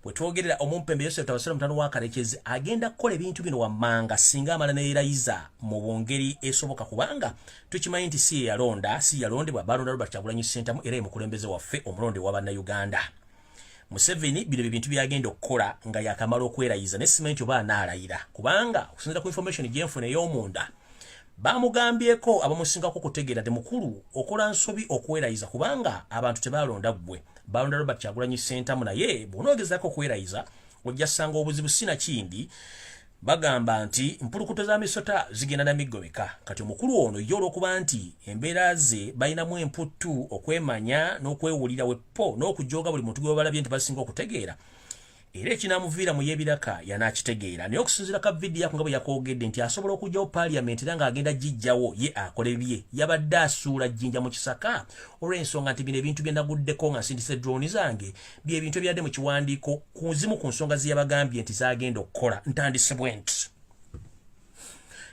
Bwe twogerera omumpembe Joseph Lutandise mutano wa Karekezi agenda kukola ebintu bino wammanga singa amala ne yeerayiza mu ngeri esoboka kubanga tukimanyi nti si yalondebwa balonda Robert Kyagulanyi Ssentamu era ye mukulembeze waffe omulonde wa bannayuganda. Museveni bino ebintu byagenda okukola nga yakamala okwerayiza ne simanyi oba anaalayira kubanga okusinziira ku information gyenfuna ey'omunda bamugambyeko abamusingako kutegeera nti mukulu okola nsobi okwerayiza kubanga abantu tebalonda ggwe balonda Robert Kyagulanyi Ssentamu naye bw'onoogezaako okwerayiza ojja ssanga obuzibu sina kindi bagamba nti mpulukuto za misota zigenda na miggomeka. Kati omukulu ono ye olw'okuba nti embeera ze balinamu emputtu okwemanya n'okwewulira weppo n'okujooga buli muntu gwe balabye nti basinga okutegeera era ekinaamuviira mu y'ebiraka yanaakitegeera naye okusinziira ka vidiyo ako nga bwe yakoogedde nti asobola okugyawo Parliament era ng'agenda gijjawo ye akole bye yabadde asuula jjinja mu kisaka olw'ensonga nti bino ebintu bye naguddeko nga nsindise drone zange bye bintu ebyadde mu kiwandiiko ku zimu ku nsonga ze yabagambye nti zagenda okukola. Ntandise bwe nti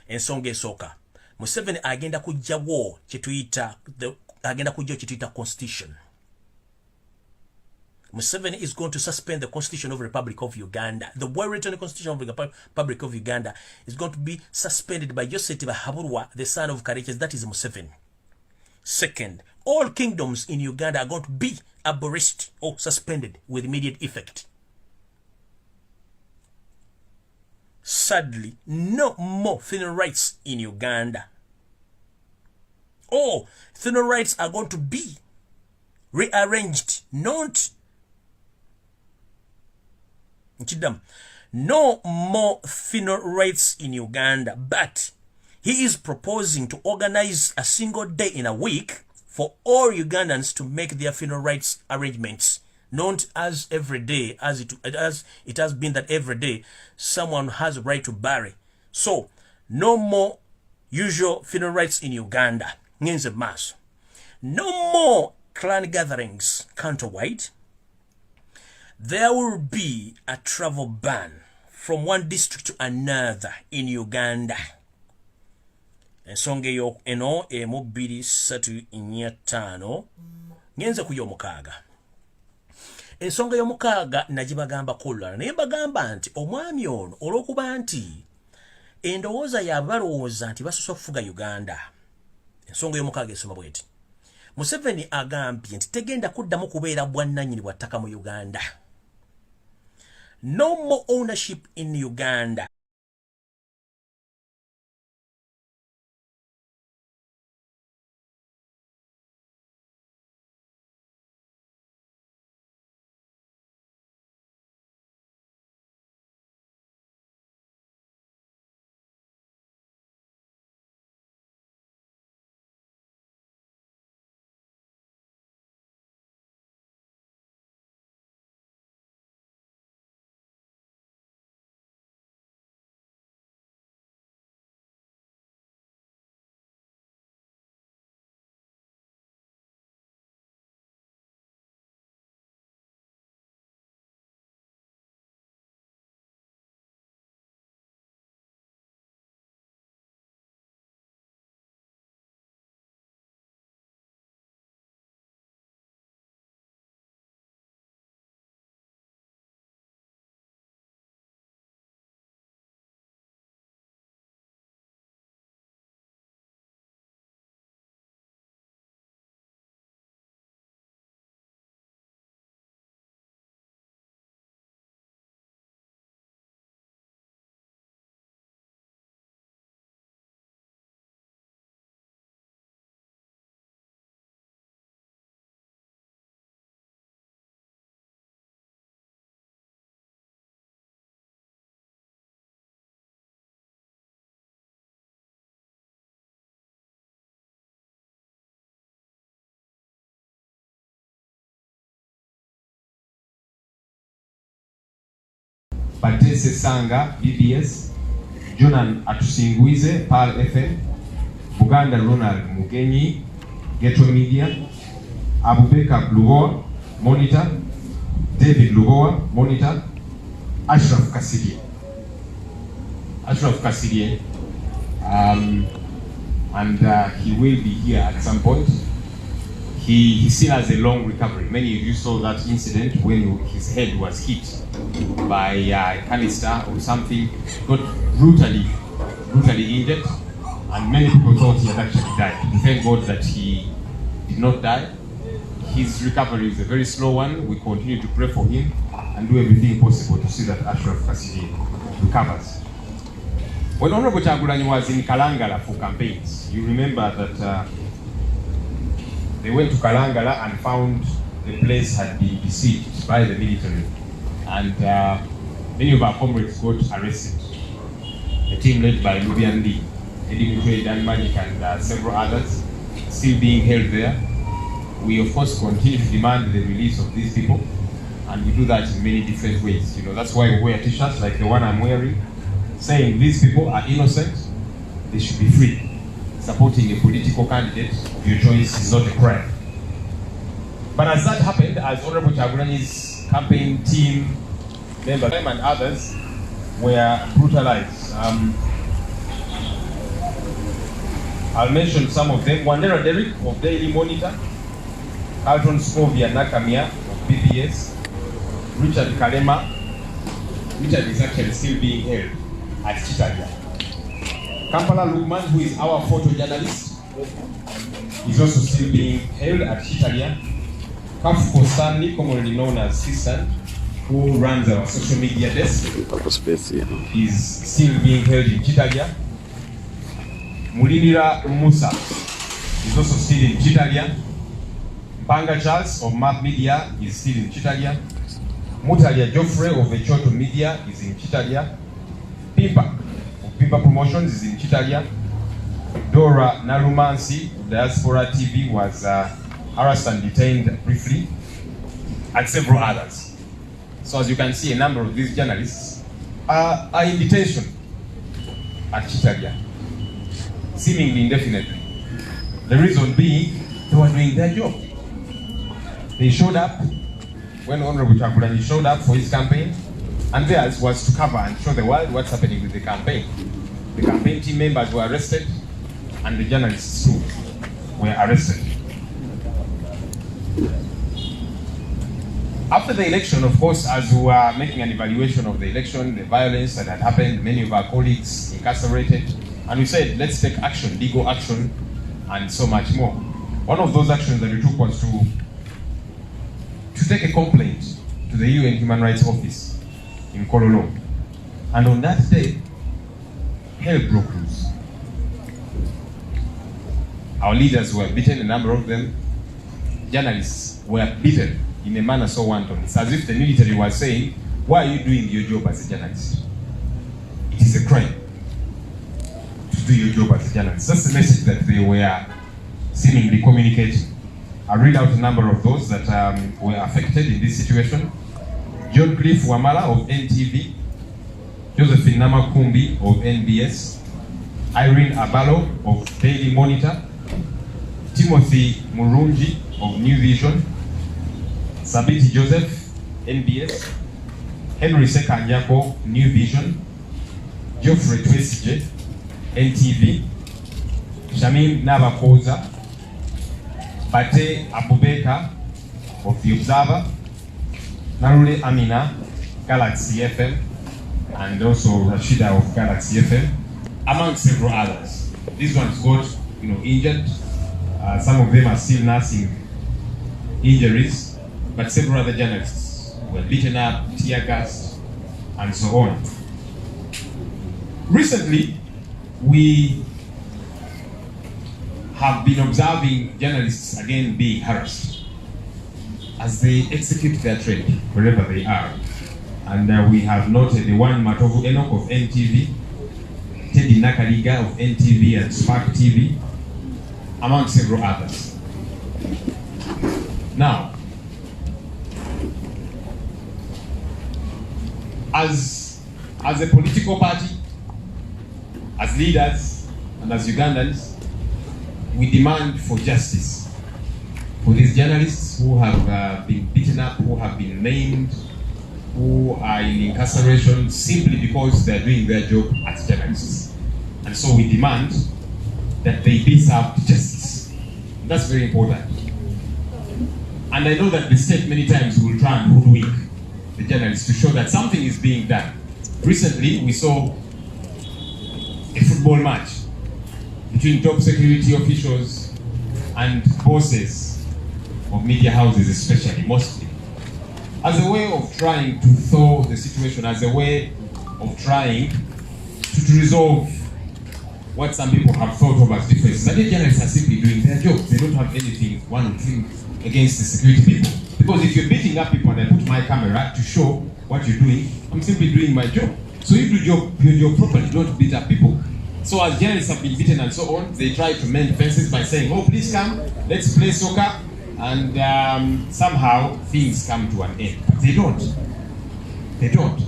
ensonga esooka Museveni agenda kujjawo kye tuyita constitution. Museveni is going to suspend the Constitution of the Republic of Uganda. The well-written Constitution of the Republic of Uganda is going to be suspended by Joseph Haburwa, the son of Karekezi. That is Museveni. Second, all kingdoms in Uganda are going to be abolished or suspended with immediate effect. Sadly, no more funeral rights in Uganda. All funeral rights are going to be rearranged, not no more funeral rights in Uganda, but he is proposing to organize a single day in a week for all Ugandans to make their funeral rights arrangements, not as every day, as it has been that every day someone has a right to bury. So, no more usual funeral rights in Uganda. Ngenze mass. No more clan gatherings countrywide. There will be a travel ban from one district to another in Uganda. Ensonga eyo eno emu 2 3 4 5 ngenze ku y'omukaaga. Ensonga y'omukaaga nagibagamba kulala naye bagamba nti omwami ono olw'okuba nti endowooza yaabwe balowooza nti basobola okufuga Uganda. Ensonga y'omukaaga esoma bweti. Museveni agambye nti tegenda kuddamu kubeera bwannannyini bwa ttaka mu Uganda. No more ownership in Uganda. Batese Sanga, BBS, Jonan Atusinguize, PAL FM, Buganda Ronald Mugenyi, Ghetto Media, Abubeka Lubowa, Monitor, David Lubowa, Monitor, Ashraf Kasirye. Ashraf Kasirye, and he will be here at some point. He still has a long recovery. Many of you saw that incident when his head was hit by a canister or something, got brutally injured, and many people thought he had actually died. We thank God that he did not die. His recovery is a very slow one. We continue to pray for him and do everything possible to see that Ashraf Kasirye recovers. When Honorable Kyagulanyi was in Kalangala for campaigns, you remember that they went to Kalangala and found the place had been besieged by the military, and many of our comrades got arrested. A team led by Lutandise, Eddie Mutwe, Dan Magic, and several others still being held there. We of course continue to demand the release of these people, and we do that in many different ways. You know, that's why we wear t-shirts like the one I'm wearing, saying these people are innocent, they should be free. Supporting a political candidate of your choice is not a crime. But as that happened, as Honorable Kyagulanyi's campaign team members and others were brutalized, I'll mention some of them. Wandera Derrick of Daily Monitor, Carlton Scovia Nakamia of BBS, Richard Kalema. Richard is actually still being held at Chitalia. Kampala Lukman, who is our photojournalist, is also still being held at Chitalia. Kafuko Stanley, commonly known as Sisan, who runs our social media desk, is still being held in Chitalia. Mulinira Musa is also still in Chitalia. Mpanga Charles of Map Media is still in Chitalia. Mutalia Geoffrey of Echoto Media is in Chitalia. Pimpa of Pimpa Promotions is in Chitalia. Dora Narumansi of Diaspora TV was harassed and detained briefly, and several others. So as you can see, a number of these journalists are in detention at Chitalia, seemingly indefinitely. The reason being, they were doing their job. They showed up when Honorable Kyagulanyi showed up for his campaign. And theirs was to cover and show the world what's happening with the campaign. The campaign team members were arrested, and the journalists too were arrested. After the election, of course, as we were making an evaluation of the election, the violence that had happened, many of our colleagues incarcerated, and we said, let's take action, legal action, and so much more. One of those actions that we took was to take a complaint to the UN Human Rights Office in Kololo. And on that day, hell broke loose. Our leaders were beaten, a number of them. Journalists were beaten in a manner so wanton. It's as if the military was saying, why are you doing your job as a journalist? It is a crime to do your job as a journalist. That's the message that they were seemingly communicating. I'll read out a number of those that were affected in this situation. John Cliff Wamala of NTV, Josephine Namakumbi of NBS, Irene Abalo of Daily Monitor, Timothy Murungi of New Vision, Sabiti Joseph, NBS, Henry Sekanyako, New Vision, Geoffrey Twesije, NTV, Shamim Nabakoza, Bate Abubeka of The Observer, Narule Amina, Galaxy FM, and also Rashida of Galaxy FM, among several others. These ones got, injured. Some of them are still nursing injuries, but several other journalists were beaten up, tear gassed, and so on. Recently, we have been observing journalists again being harassed as they execute their trade wherever they are. And we have noted the one Matovu Enoch of NTV, Teddy Nakaliga of NTV and Spark TV, among several others. Now, as a political party, as leaders, and as Ugandans, we demand for justice for these journalists who have been beaten up, who have been maimed, who are in incarceration simply because they're doing their job as journalists. And so we demand that they be served justice. That's very important. And I know that the state many times will try and hoodwink the journalists to show that something is being done. Recently, we saw a football match between top security officials and bosses of media houses, especially, mostly, as a way of trying to thaw the situation, as a way of trying to resolve what some people have thought of as differences. And the journalists are simply doing their job. They don't have anything, one thing against the security people. Because if you're beating up people and I put my camera to show what you're doing, I'm simply doing my job. So you do your job properly, don't beat up people. So as journalists have been beaten and so on, they try to mend fences by saying, oh, please come, let's play soccer, and somehow things come to an end. But they don't. They don't.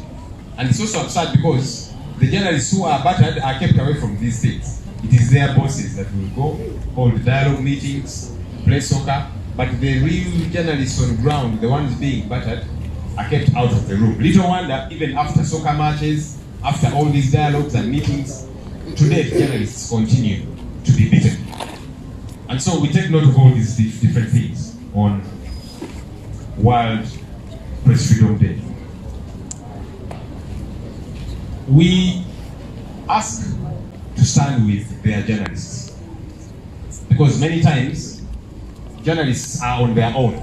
And it's also absurd because the journalists who are battered are kept away from these things. It is their bosses that will go, hold dialogue meetings, play soccer, but the real journalists on ground, the ones being battered, are kept out of the room. Little wonder, even after soccer matches, after all these dialogues and meetings, today journalists continue to be beaten. And so we take note of all these different things on World Press Freedom Day. We ask to stand with their journalists because many times journalists are on their own.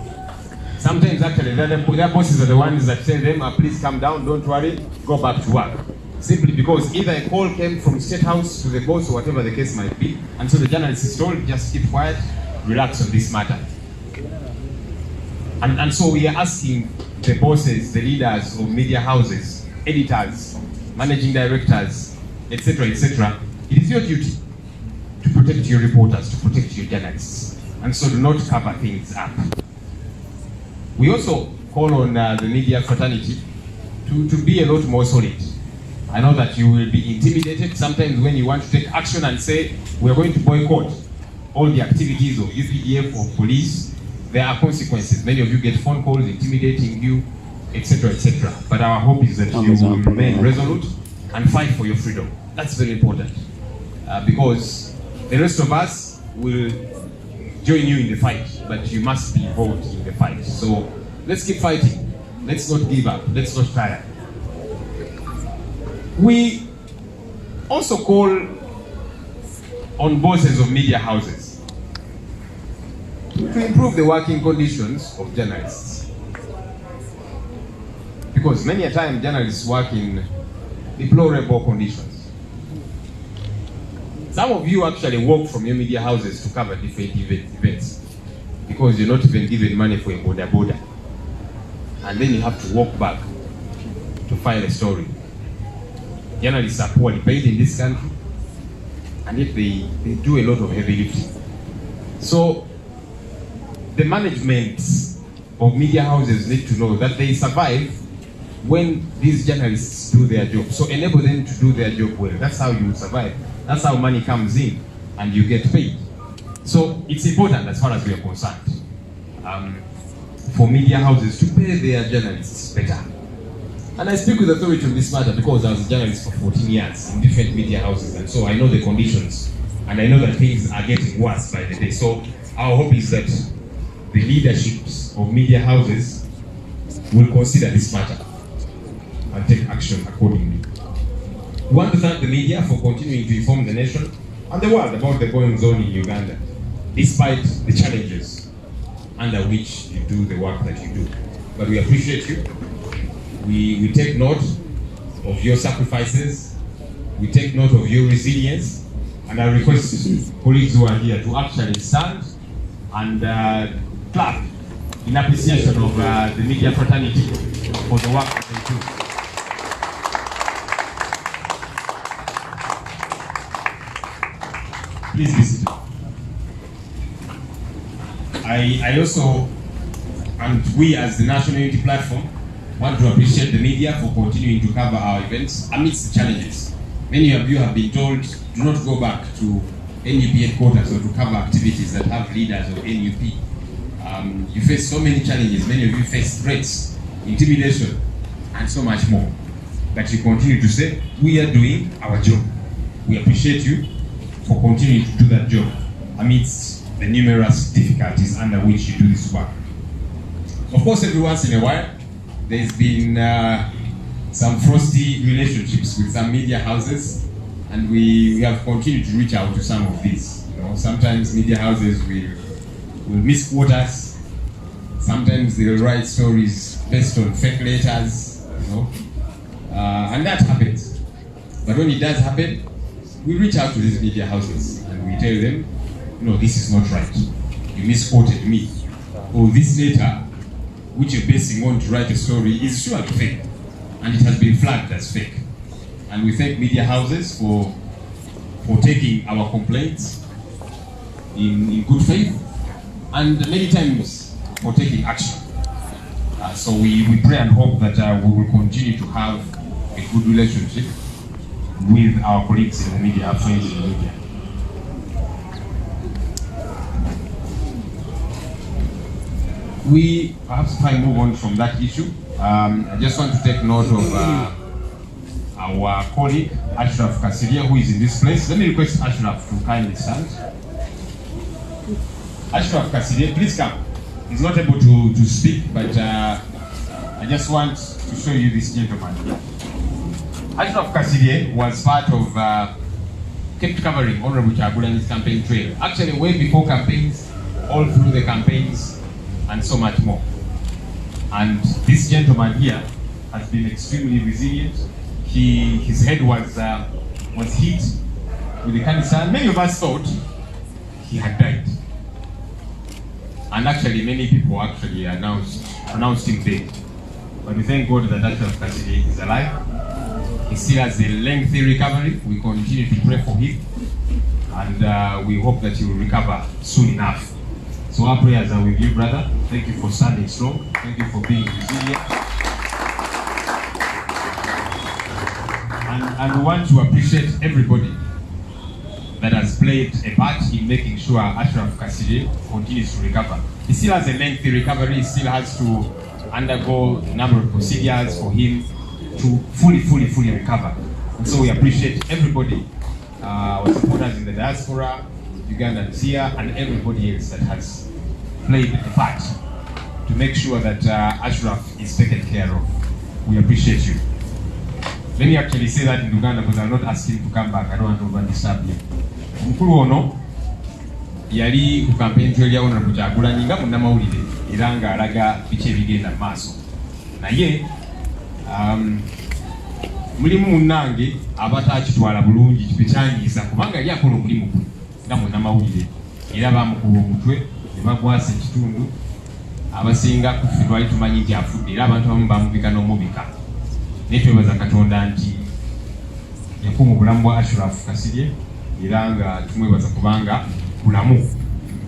Sometimes actually their bosses are the ones that tell them, please come down, don't worry, go back to work. Simply because either a call came from State House to the boss or whatever the case might be, and so the journalist is told, just keep quiet, relax on this matter. And so we are asking the bosses, the leaders of media houses, editors, managing directors, etc., etc., it is your duty to protect your reporters, to protect your journalists, and so do not cover things up. We also call on the media fraternity to be a lot more solid. I know that you will be intimidated sometimes when you want to take action and say, we're going to boycott all the activities of UPDF or police. There are consequences. Many of you get phone calls intimidating you, etc., etc. But our hope is that you will remain resolute and fight for your freedom. That's very important, because the rest of us will join you in the fight, but you must be involved in the fight. So let's keep fighting. Let's not give up. Let's not tire. We also call on bosses of media houses to improve the working conditions of journalists. Because many a time journalists work in deplorable conditions. Some of you actually walk from your media houses to cover different events because you're not even given money for a border. And then you have to walk back to find a story. Journalists are poorly paid in this country, and yet they do a lot of heavy lifting. So the management of media houses need to know that they survive when these journalists do their job. So enable them to do their job well. That's how you survive. That's how money comes in and you get paid. So it's important as far as we are concerned for media houses to pay their journalists better. And I speak with authority on this matter because I was a journalist for 14 years in different media houses, and so I know the conditions, and I know that things are getting worse by the day. So our hope is that the leaderships of media houses will consider this matter and take action accordingly. We want to thank the media for continuing to inform the nation and the world about the goings on in Uganda, despite the challenges under which you do the work that you do. But we appreciate you. We take note of your sacrifices. We take note of your resilience. And I request colleagues who are here to actually stand and clap in appreciation of the media fraternity for the work that they do. Please be seated. I also, and we as the National Unity Platform, want to appreciate the media for continuing to cover our events amidst the challenges. Many of you have been told, do not go back to NUP headquarters or to cover activities that have leaders of NUP. You face so many challenges. Many of you face threats, intimidation, and so much more. But you continue to say, we are doing our job. We appreciate you for continuing to do that job amidst the numerous difficulties under which you do this work. Of course, every once in a while, there's been some frosty relationships with some media houses, and we have continued to reach out to some of these. You know, sometimes media houses will misquote us. Sometimes they'll write stories based on fake letters, you know, and that happens. But when it does happen, we reach out to these media houses and we tell them, no, this is not right. You misquoted me. Or this letter, which you're basing on to write a story, is surely fake. And it has been flagged as fake. And we thank media houses for taking our complaints in good faith, and many times for taking action. So we pray and hope that we will continue to have a good relationship with our colleagues in the media, our friends in the media. We perhaps try and move on from that issue. I just want to take note of our colleague Ashraf Kasiria, who is in this place. Let me request Ashraf to kindly stand. Ashraf Kasiria, please come. He's not able to speak, but I just want to show you this gentleman. Ashraf Kasiria was part of, kept covering Honorable Kyagulanyi's campaign trail. Actually, way before campaigns, all through the campaigns, and so much more. And this gentleman here has been extremely resilient. His head was hit with a canister. Many of us thought he had died. And actually, many people actually pronounced him dead. But we thank God that Ashraf Kasiria is alive. He still has a lengthy recovery. We continue to pray for him. And we hope that he will recover soon enough. So our prayers are with you, brother. Thank you for standing strong. Thank you for being resilient. And we want to appreciate everybody that has played a part in making sure Ashraf Kasiria continues to recover. He still has a lengthy recovery. He still has to undergo a number of procedures for him to fully recover. And so we appreciate everybody, our supporters in the diaspora, Ugandans here, and everybody else that has played a part to make sure that Ashraf is taken care of. We appreciate you. Let me actually say that in Uganda because I'm not asking to come back. I don't want to over-disturb you. Mukulu ono yali ku campaign trail ya Honorable Kyagulanyi nga munnamawulire era nga alaga biki ebigenda mu maaso. Naye mulimu munnange abatakitwala bulungi kibekyanyiisa kubanga yali akola omulimu gwe nga munnamawulire era bamukuba omutwe ne bagwasa ekitundu abasinga kufe twali tumanyi nti afudde era abantu abamu bamubika n'omubika. Naye twebaza Katonda nti yakuuma obulamu bwa Ashraf Kasirye era nga tumwebaza kubanga bulamu.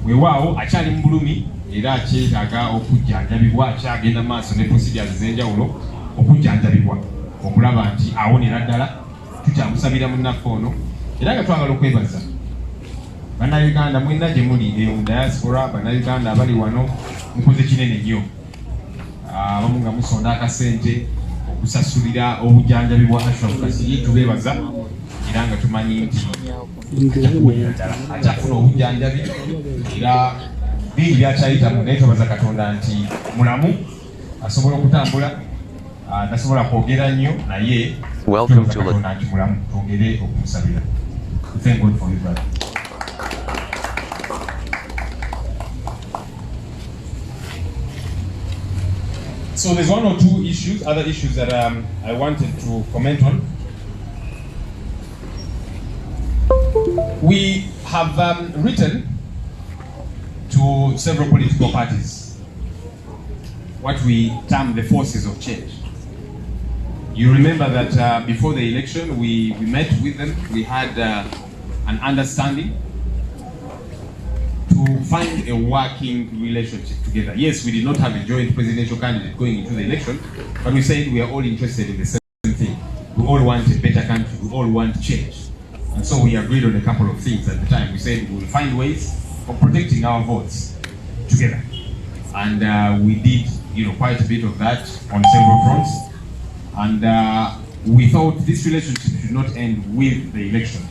Weewaawo akyali mu bulumi era akyetaaga okujjanjabibwa, akyagenda maaso ne procedures ez'enjawulo okujjanjabibwa okulaba nti awonera ddala. Tukyamusabira munnaffe ono era nga twagala okwebaza Bannayuganda mwenna gye muli mu diaspora, Bannayuganda abali wano mukoze kinene nnyo. Abamu nga musonda akasente okusasulira obujjanjabi bwa Ashraf Kasirye, tubeebaza era nga tumanyi nti akyafuna obujjanjabi era bingi byakyayitamu, naye twebaza Katonda nti mulamu, asobola okutambula, tasobola kwogera nnyo naye twebaza Katonda nti mulamu, twongere okumusabira. Thank God for you, brother. So there's one or two issues, other issues that I wanted to comment on. We have written to several political parties what we term the forces of change. You remember that before the election, we met with them, we had an understanding to find a working relationship together. Yes, we did not have a joint presidential candidate going into the election, but we said we are all interested in the same thing. We all want a better country, we all want change. And so we agreed on a couple of things at the time. We said we will find ways of protecting our votes together. And we did quite a bit of that on several fronts. And we thought this relationship should not end with the election.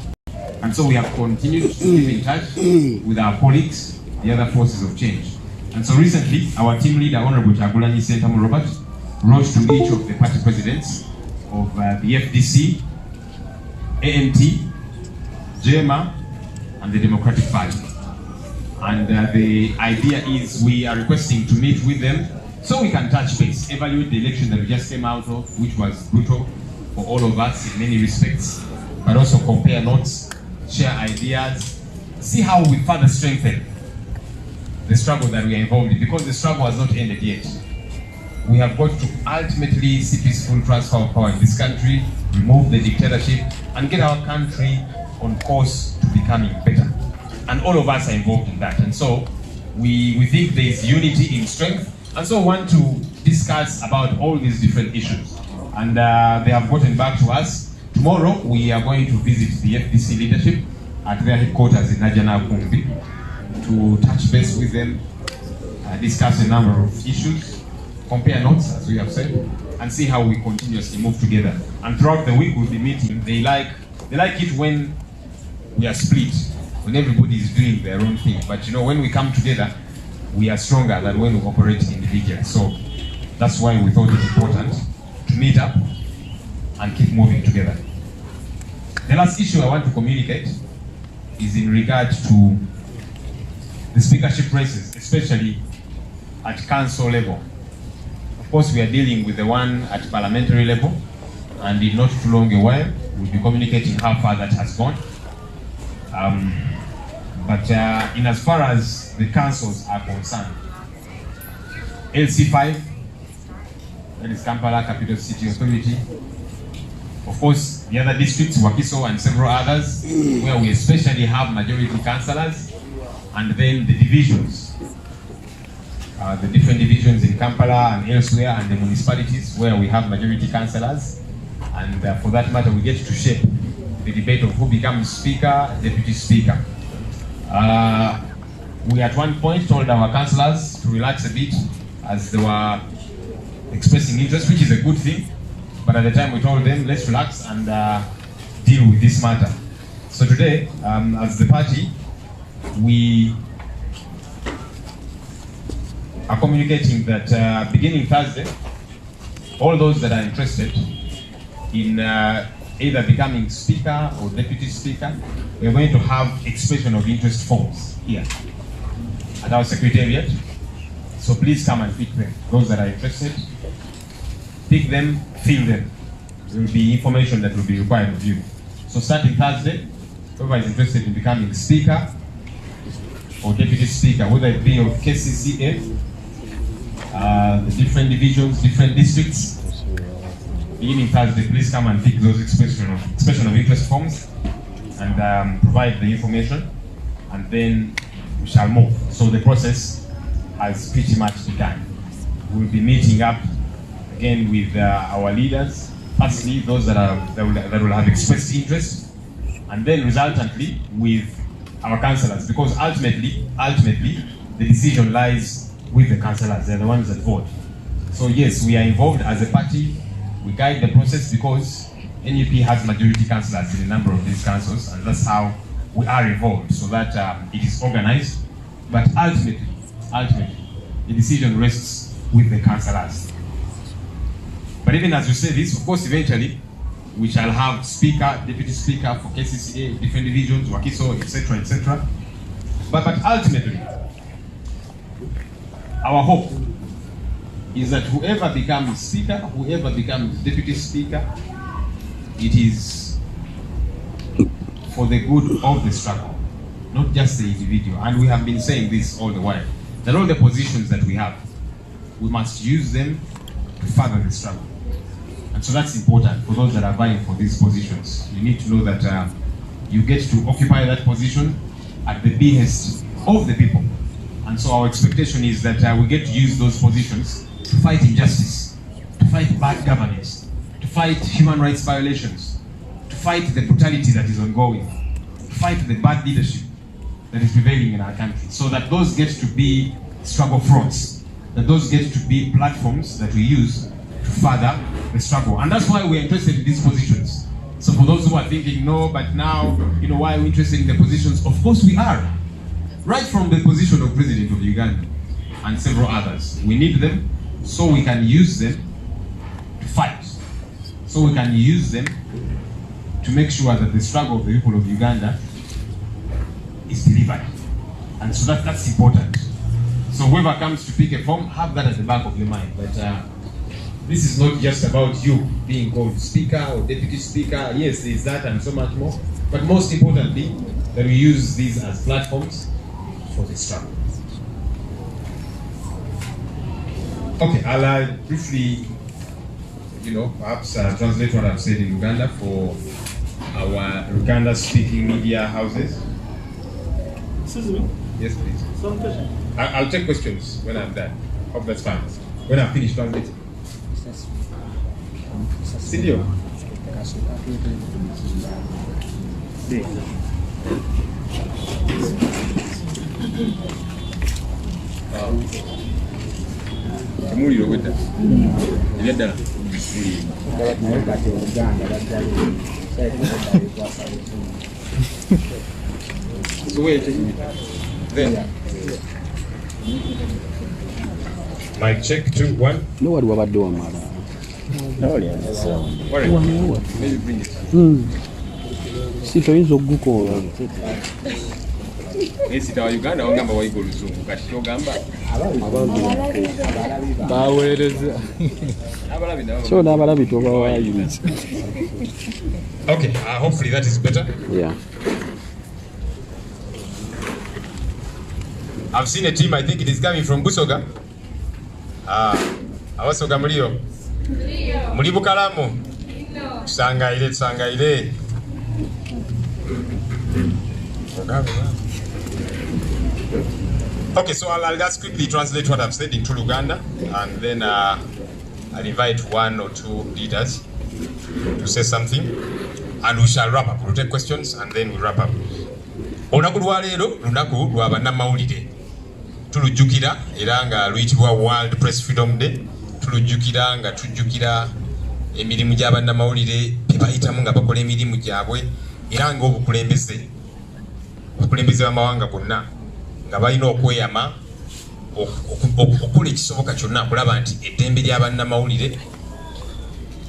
And so we have continued to keep in touch with our colleagues, the other forces of change. And so recently, our team leader, Honorable Kyagulanyi Ssentamu Robert, wrote to each of the party presidents of the FDC, ANT, JMA, and the Democratic Party. And the idea is we are requesting to meet with them so we can touch base, evaluate the election that we just came out of, which was brutal for all of us in many respects, but also compare notes, share ideas, see how we further strengthen the struggle that we are involved in, because the struggle has not ended yet. We have got to ultimately see peaceful transfer of power in this country, remove the dictatorship, and get our country on course to becoming better. And all of us are involved in that. And so we think there is unity in strength, and so want to discuss about all these different issues. And they have gotten back to us. Tomorrow, we are going to visit the FDC leadership at their headquarters in Najana Kumbi to touch base with them, discuss a number of issues, compare notes, as we have said, and see how we continuously move together. And throughout the week, we'll be meeting. They like it when we are split, when everybody is doing their own thing. But when we come together, we are stronger than when we operate individually. So that's why we thought it important to meet up and keep moving together. The last issue I want to communicate is in regard to the speakership races, especially at council level. Of course, we are dealing with the one at parliamentary level, and in not too long a while, we'll be communicating how far that has gone. But in as far as the councils are concerned, LC5, that is Kampala Capital City Authority. Of course, the other districts, Wakiso and several others, where we especially have majority councillors, and then the divisions, the different divisions in Kampala and elsewhere, and the municipalities where we have majority councillors. And for that matter, we get to shape the debate of who becomes speaker, deputy speaker. We at one point told our councillors to relax a bit, as there were expressing interest, which is a good thing. But at the time we told them, let's relax and deal with this matter. So today, as the party, we are communicating that beginning Thursday, all those that are interested in either becoming speaker or deputy speaker, we're going to have expression of interest forms here at our secretariat. So please come and pick them. Those that are interested, pick them, fill them. There will be information that will be required of you. So starting Thursday, whoever is interested in becoming speaker or deputy speaker, whether it be of KCCA, the different divisions, different districts, beginning Thursday, please come and pick those expression of interest forms and provide the information, and then we shall move. So the process has pretty much begun. We'll be meeting up again with our leaders, firstly those that will have expressed interest, and then resultantly with our councillors, because ultimately the decision lies with the councillors. They're the ones that vote. So yes, we are involved as a party. We guide the process because NUP has majority councillors in a number of these councils, and that's how we are involved, so that it is organized. But ultimately, the decision rests with the councillors. But even as we say this, of course, eventually we shall have speaker, deputy speaker for KCCA, different divisions, Wakiso, etc., etc. But ultimately, our hope is that whoever becomes speaker, whoever becomes deputy speaker, it is for the good of the struggle, not just the individual. And we have been saying this all the while, that all the positions that we have, we must use them to further the struggle. And so that's important for those that are vying for these positions. You need to know that you get to occupy that position at the behest of the people. And so our expectation is that we get to use those positions to fight injustice, to fight bad governance, to fight human rights violations, to fight the brutality that is ongoing, to fight the bad leadership that is prevailing in our country. So that those get to be struggle fronts, that those get to be platforms that we use to further the struggle. And that's why we're interested in these positions. So for those who are thinking, no, but now, why are we interested in the positions? Of course we are. Right from the position of President of Uganda and several others. We need them so we can use them to fight. So we can use them to make sure that the struggle of the people of Uganda is delivered. And so that's important. So whoever comes to pick a form, have that at the back of your mind. But this is not just about you being called speaker or deputy speaker. Yes, there's that and so much more. But most importantly, that we use these as platforms for the struggle. Okay, I'll briefly, perhaps translate what I've said in Uganda for our Uganda-speaking media houses. Excuse me? Yes, please. Some question. I'll take questions when I'm done. Hope that's fine. When I'm finished translating. Sindio? Temuliro wedda. Ebyaddala. So wait. There. Mic check 2 1. No what about doing, mother. No, yes. Maybe bring it. Sito inzo guko. Nesita wa Uganda wangamba wayiga oluzungu kati togamba baweereza so n'abalabi tobawaayiriza. Okay, hopefully that is better. Yeah. I've seen a team, I think it is coming from Busoga. Abasoga mulio? Muli Bukalamu? Tusangaire. Okay, so I'll just quickly translate what I've said into Luganda, and then I'll invite 1 or 2 leaders to say something, and we shall wrap up. We'll take questions, and then we'll wrap up. Olunaku lwa leero lunaku lwa bannamawulire tulujjukira era nga luyitibwa World Press Freedom Day. tulujjukira nga tujjukira emirimu gy'abannamawulire bye bayitamu nga bakola emirimu gyabwe era nga obukulembeze b'amawanga gonna nga balina okweyama okukola ekisoboka kyonna kulaba nti eddembe ly'abannamawulire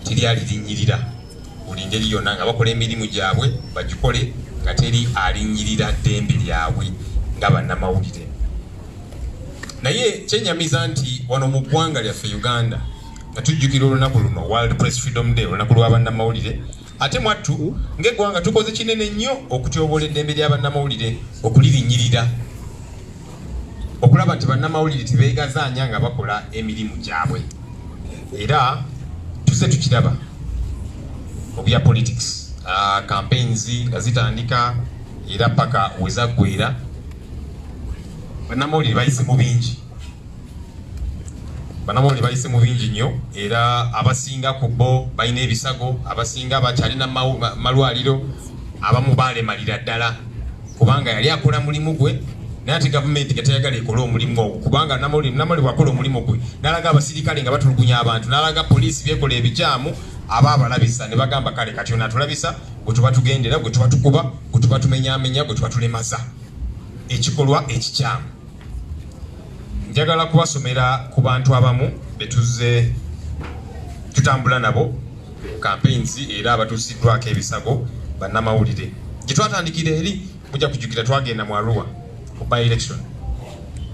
teryali linnyirira buli ngeri yonna nga bakola emirimu gyabwe bagikole nga teri alinnyirira ddembe lyabwe nga bannamawulire. Naye kyenyamiza nti wano mu ggwanga lyaffe Uganda nga tujjukira olunaku luno World Press Freedom Day, olunaku lw'abannamawulire, ate mwattu ng'eggwanga tukoze kinene nnyo okutyoboola eddembe ly'abannamawulire, okulirinnyirira, okulaba nti bannamawulire tebeegazaanya nga bakola emirimu gyabwe. Era tuzze tukiraba obya politics, campaigns nga zitandika era paka wezaggwera, bannamawulire bayise mu bingi. Bannamawulire bayise mu bingi nnyo era abasinga ku bo balina ebisago, abasinga bakyalina malwaliro, abamu baalemalira ddala kubanga yali akola mulimu gwe naye ate gavumenti gatayagala ekola omulimu ogwo kubanga namawulire bwakola omulimu gwe n'alaga abasirikale nga batulugunya abantu, n'alaga poliisi byekola ebikyamu, aba abalabisa ne bagamba kale kati ono atulabisa gwe tuba tugendera, gwe tuba tukuba, gwe tuba tumenyaamenya, gwe tuba tulemaza ekikolwa ekikyamu. Njagala kubasomera ku bantu abamu betuzze tutambula nabo campaigns era abatuusiddwako ebisago bannamawulire. Gye twatandikira eri mujja kujjukira twagenda mu Arua mu by-election,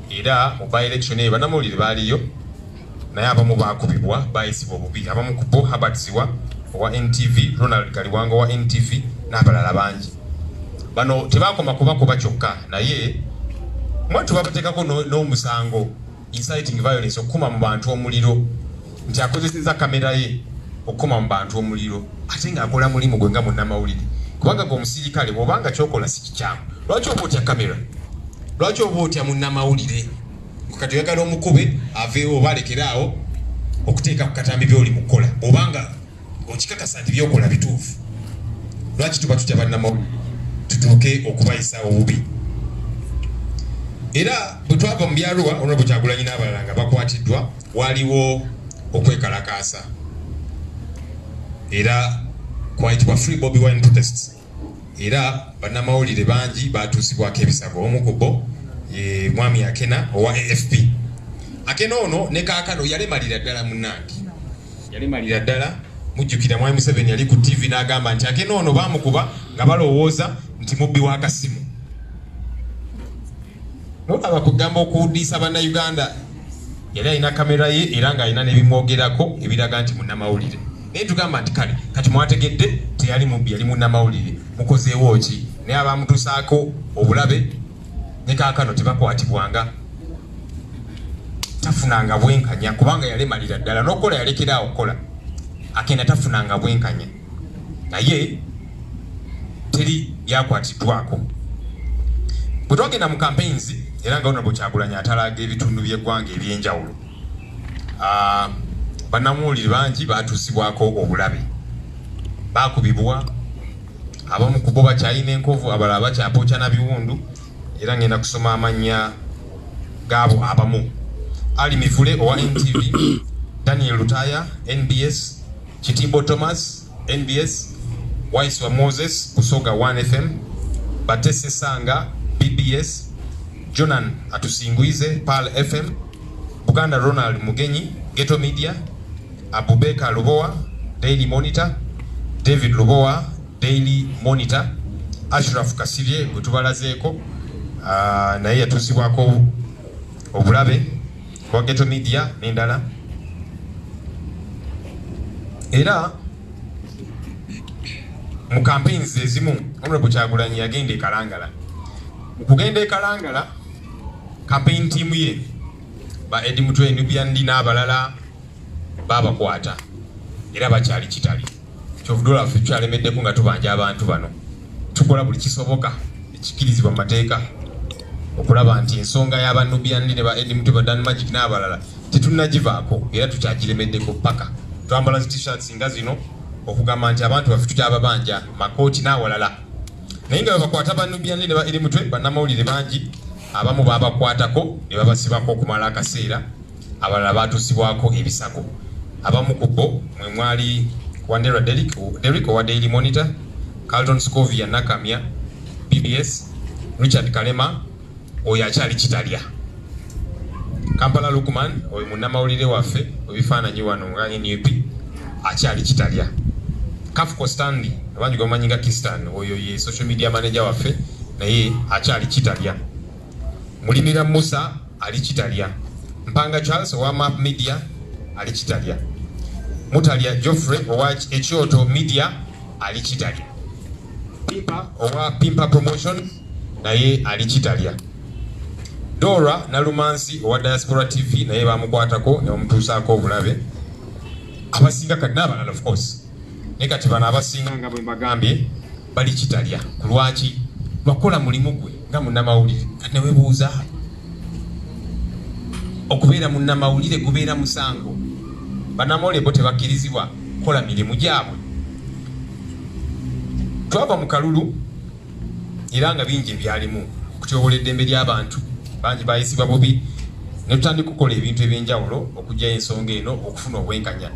era mu by-election eyo bannamawulire baaliyo naye abamu baakubibwa bayisibwa obubi, abamu ku bo Herbert Ziwa owa NTV, Ronald Kaliwanga owa NTV n'abalala bangi. Bano tebaakoma kubakuba kyokka naye mwattu babateekako n'omusango inciting violence, okukuma mu bantu omuliro, nti akozeseza kamera ye okukuma mu bantu omuliro ate ng'akola mulimu gwe nga munnamawulire. Kubanga gwe omusirikale bw'obanga kyokola si kikyamu, lwaki oba otya kamera? Lwaki oba otya munnamawulire? Kati oyagala omukube aveewo oba alekeraawo okuteeka ku katambi by'oli mu kukola bw'obanga okikakasa nti by'okola bituufu. Lwaki tuba tutya bannamawulire tutuuke okubayisa obubi? Era bwe twava mu byalwa Honorable Kyagulanyi n'abalala nga bakwatiddwa, waliwo okwekalakaasa era kwayitibwa Free Bobi Wine protests, era bannamawulire bangi batuusibwako ebisago. Omu ku bo ye mwami Akena owa AFP. Akena ono ne kaakano yalemalira ddala munnange, yalemalira ddala. Mujjukira mwami Museveni yali ku TV n'agamba nti Akena ono baamukuba nga balowooza nti mubbi w'akasimu. Nolaba kugamba okuwuddisa bannayuganda, yali alina kamera ye era ng'alina n'ebimwogerako ebiraga nti munnamawulire. Naye tugamba nti kale kati mwategedde teyali mubbi, yali munnamawulire, mukozeewo ki? Naye abaamutuusaako obulabe ne kaakano tebakwatibwanga, tafunanga bwenkanya kubanga yalemalira ddala n'okukola yalekeraawo okukola. Akena tafunanga bwenkanya naye teri yakwatiddwako. Bwe twagenda mu campaigns era nga Honorable Kyagulanyi atalaga ebitundu by'eggwanga ebyenjawulo, bannamawulire bangi batuusibwako obulabe, baakubibwa, abamu ku bo bakyalina enkovu, abalala bakyapookya na biwundu. Era ngenda kusoma amannya gaabo abamu: Ali Mivule owa NTV, Daniel Lutaya NBS, Kitimbo Thomas NBS, Waiswa Moses Busoga 1FM, Batese Sanga BBS, Jonan Atusingwize Pal FM, Buganda Ronald Mugenyi Ghetto Media, Abubeka Lubowa Daily Monitor, David Lubowa Daily Monitor, Ashraf Kasirye gutubalazeeko naye yatuusibwako obulabe kwa Ghetto Media n'endala. Era mu campaigns ezimu Honorable Kyagulanyi yagenda e Kalangala. Mu kugenda e Kalangala, campaign team ye ba Edi Mutwe Nubiandi n'abalala babakwata era bakyali kitali. Kyovudola ffe tukyalemeddeku nga tubanja abantu bano. Tukola buli kisoboka ekikirizibwa mu mateeka okulaba nti ensonga y'Abanubiandi ne ba Edi Mutwe ba Dan Magic n'abalala tetunnagivaako era tukyagiremeddeko paka. Twambala zi t-shirts nga zino okugamba nti abantu baffe tukyababanja makooti n'awalala. Naye nga bakwata Banubiandi ne ba Edi Mutwe bannamawulire bangi abamu babakwatako ne babasibako okumala akaseera abalala batusibwako ebisago. Abamu ku bo mwe mwali Wandera Derrick owa Daily Monitor, Carlton Scovia Nakamya BBS, Richard Kalema oyo akyali kitalya, Kampala Lukman oyo munnamawulire waffe ebifaananyi wano nga NUP akyali kitalya, Kafuko Stanley abangi gomanyi nga Kistan oyo ye social media manager waffe naye akyali kitalya, Mulimira Musa ali kitalya, Mpanga Charles owa Map Media ali kitalya, Mutalya Geoffrey owa Ekyoto Media ali kitalya, Pimpa owa Pimpa Promotion naye ali kitalya, Dora Nalumansi owa Diaspora TV naye bamukwatako ne bamutuusaako obulabe. Abasinga kati n'abalala of course naye kati bano abasinga nga bwe mbagambye bali kitalya. Ku lwaki? Lwakola mulimu gwe nga munnamawulire. Kati ne weebuuza okubeera munnamawulire gubeera musango. Bannamawulire bo tebakkirizibwa kukola mirimu gyabwe. Twava mu kalulu era nga bingi ebyalimu okutyobola eddembe ly'abantu bangi bayisibwa Bobi ne tutandika okukola ebintu ebyenjawulo okujja ensonga eno okufuna obwenkanya.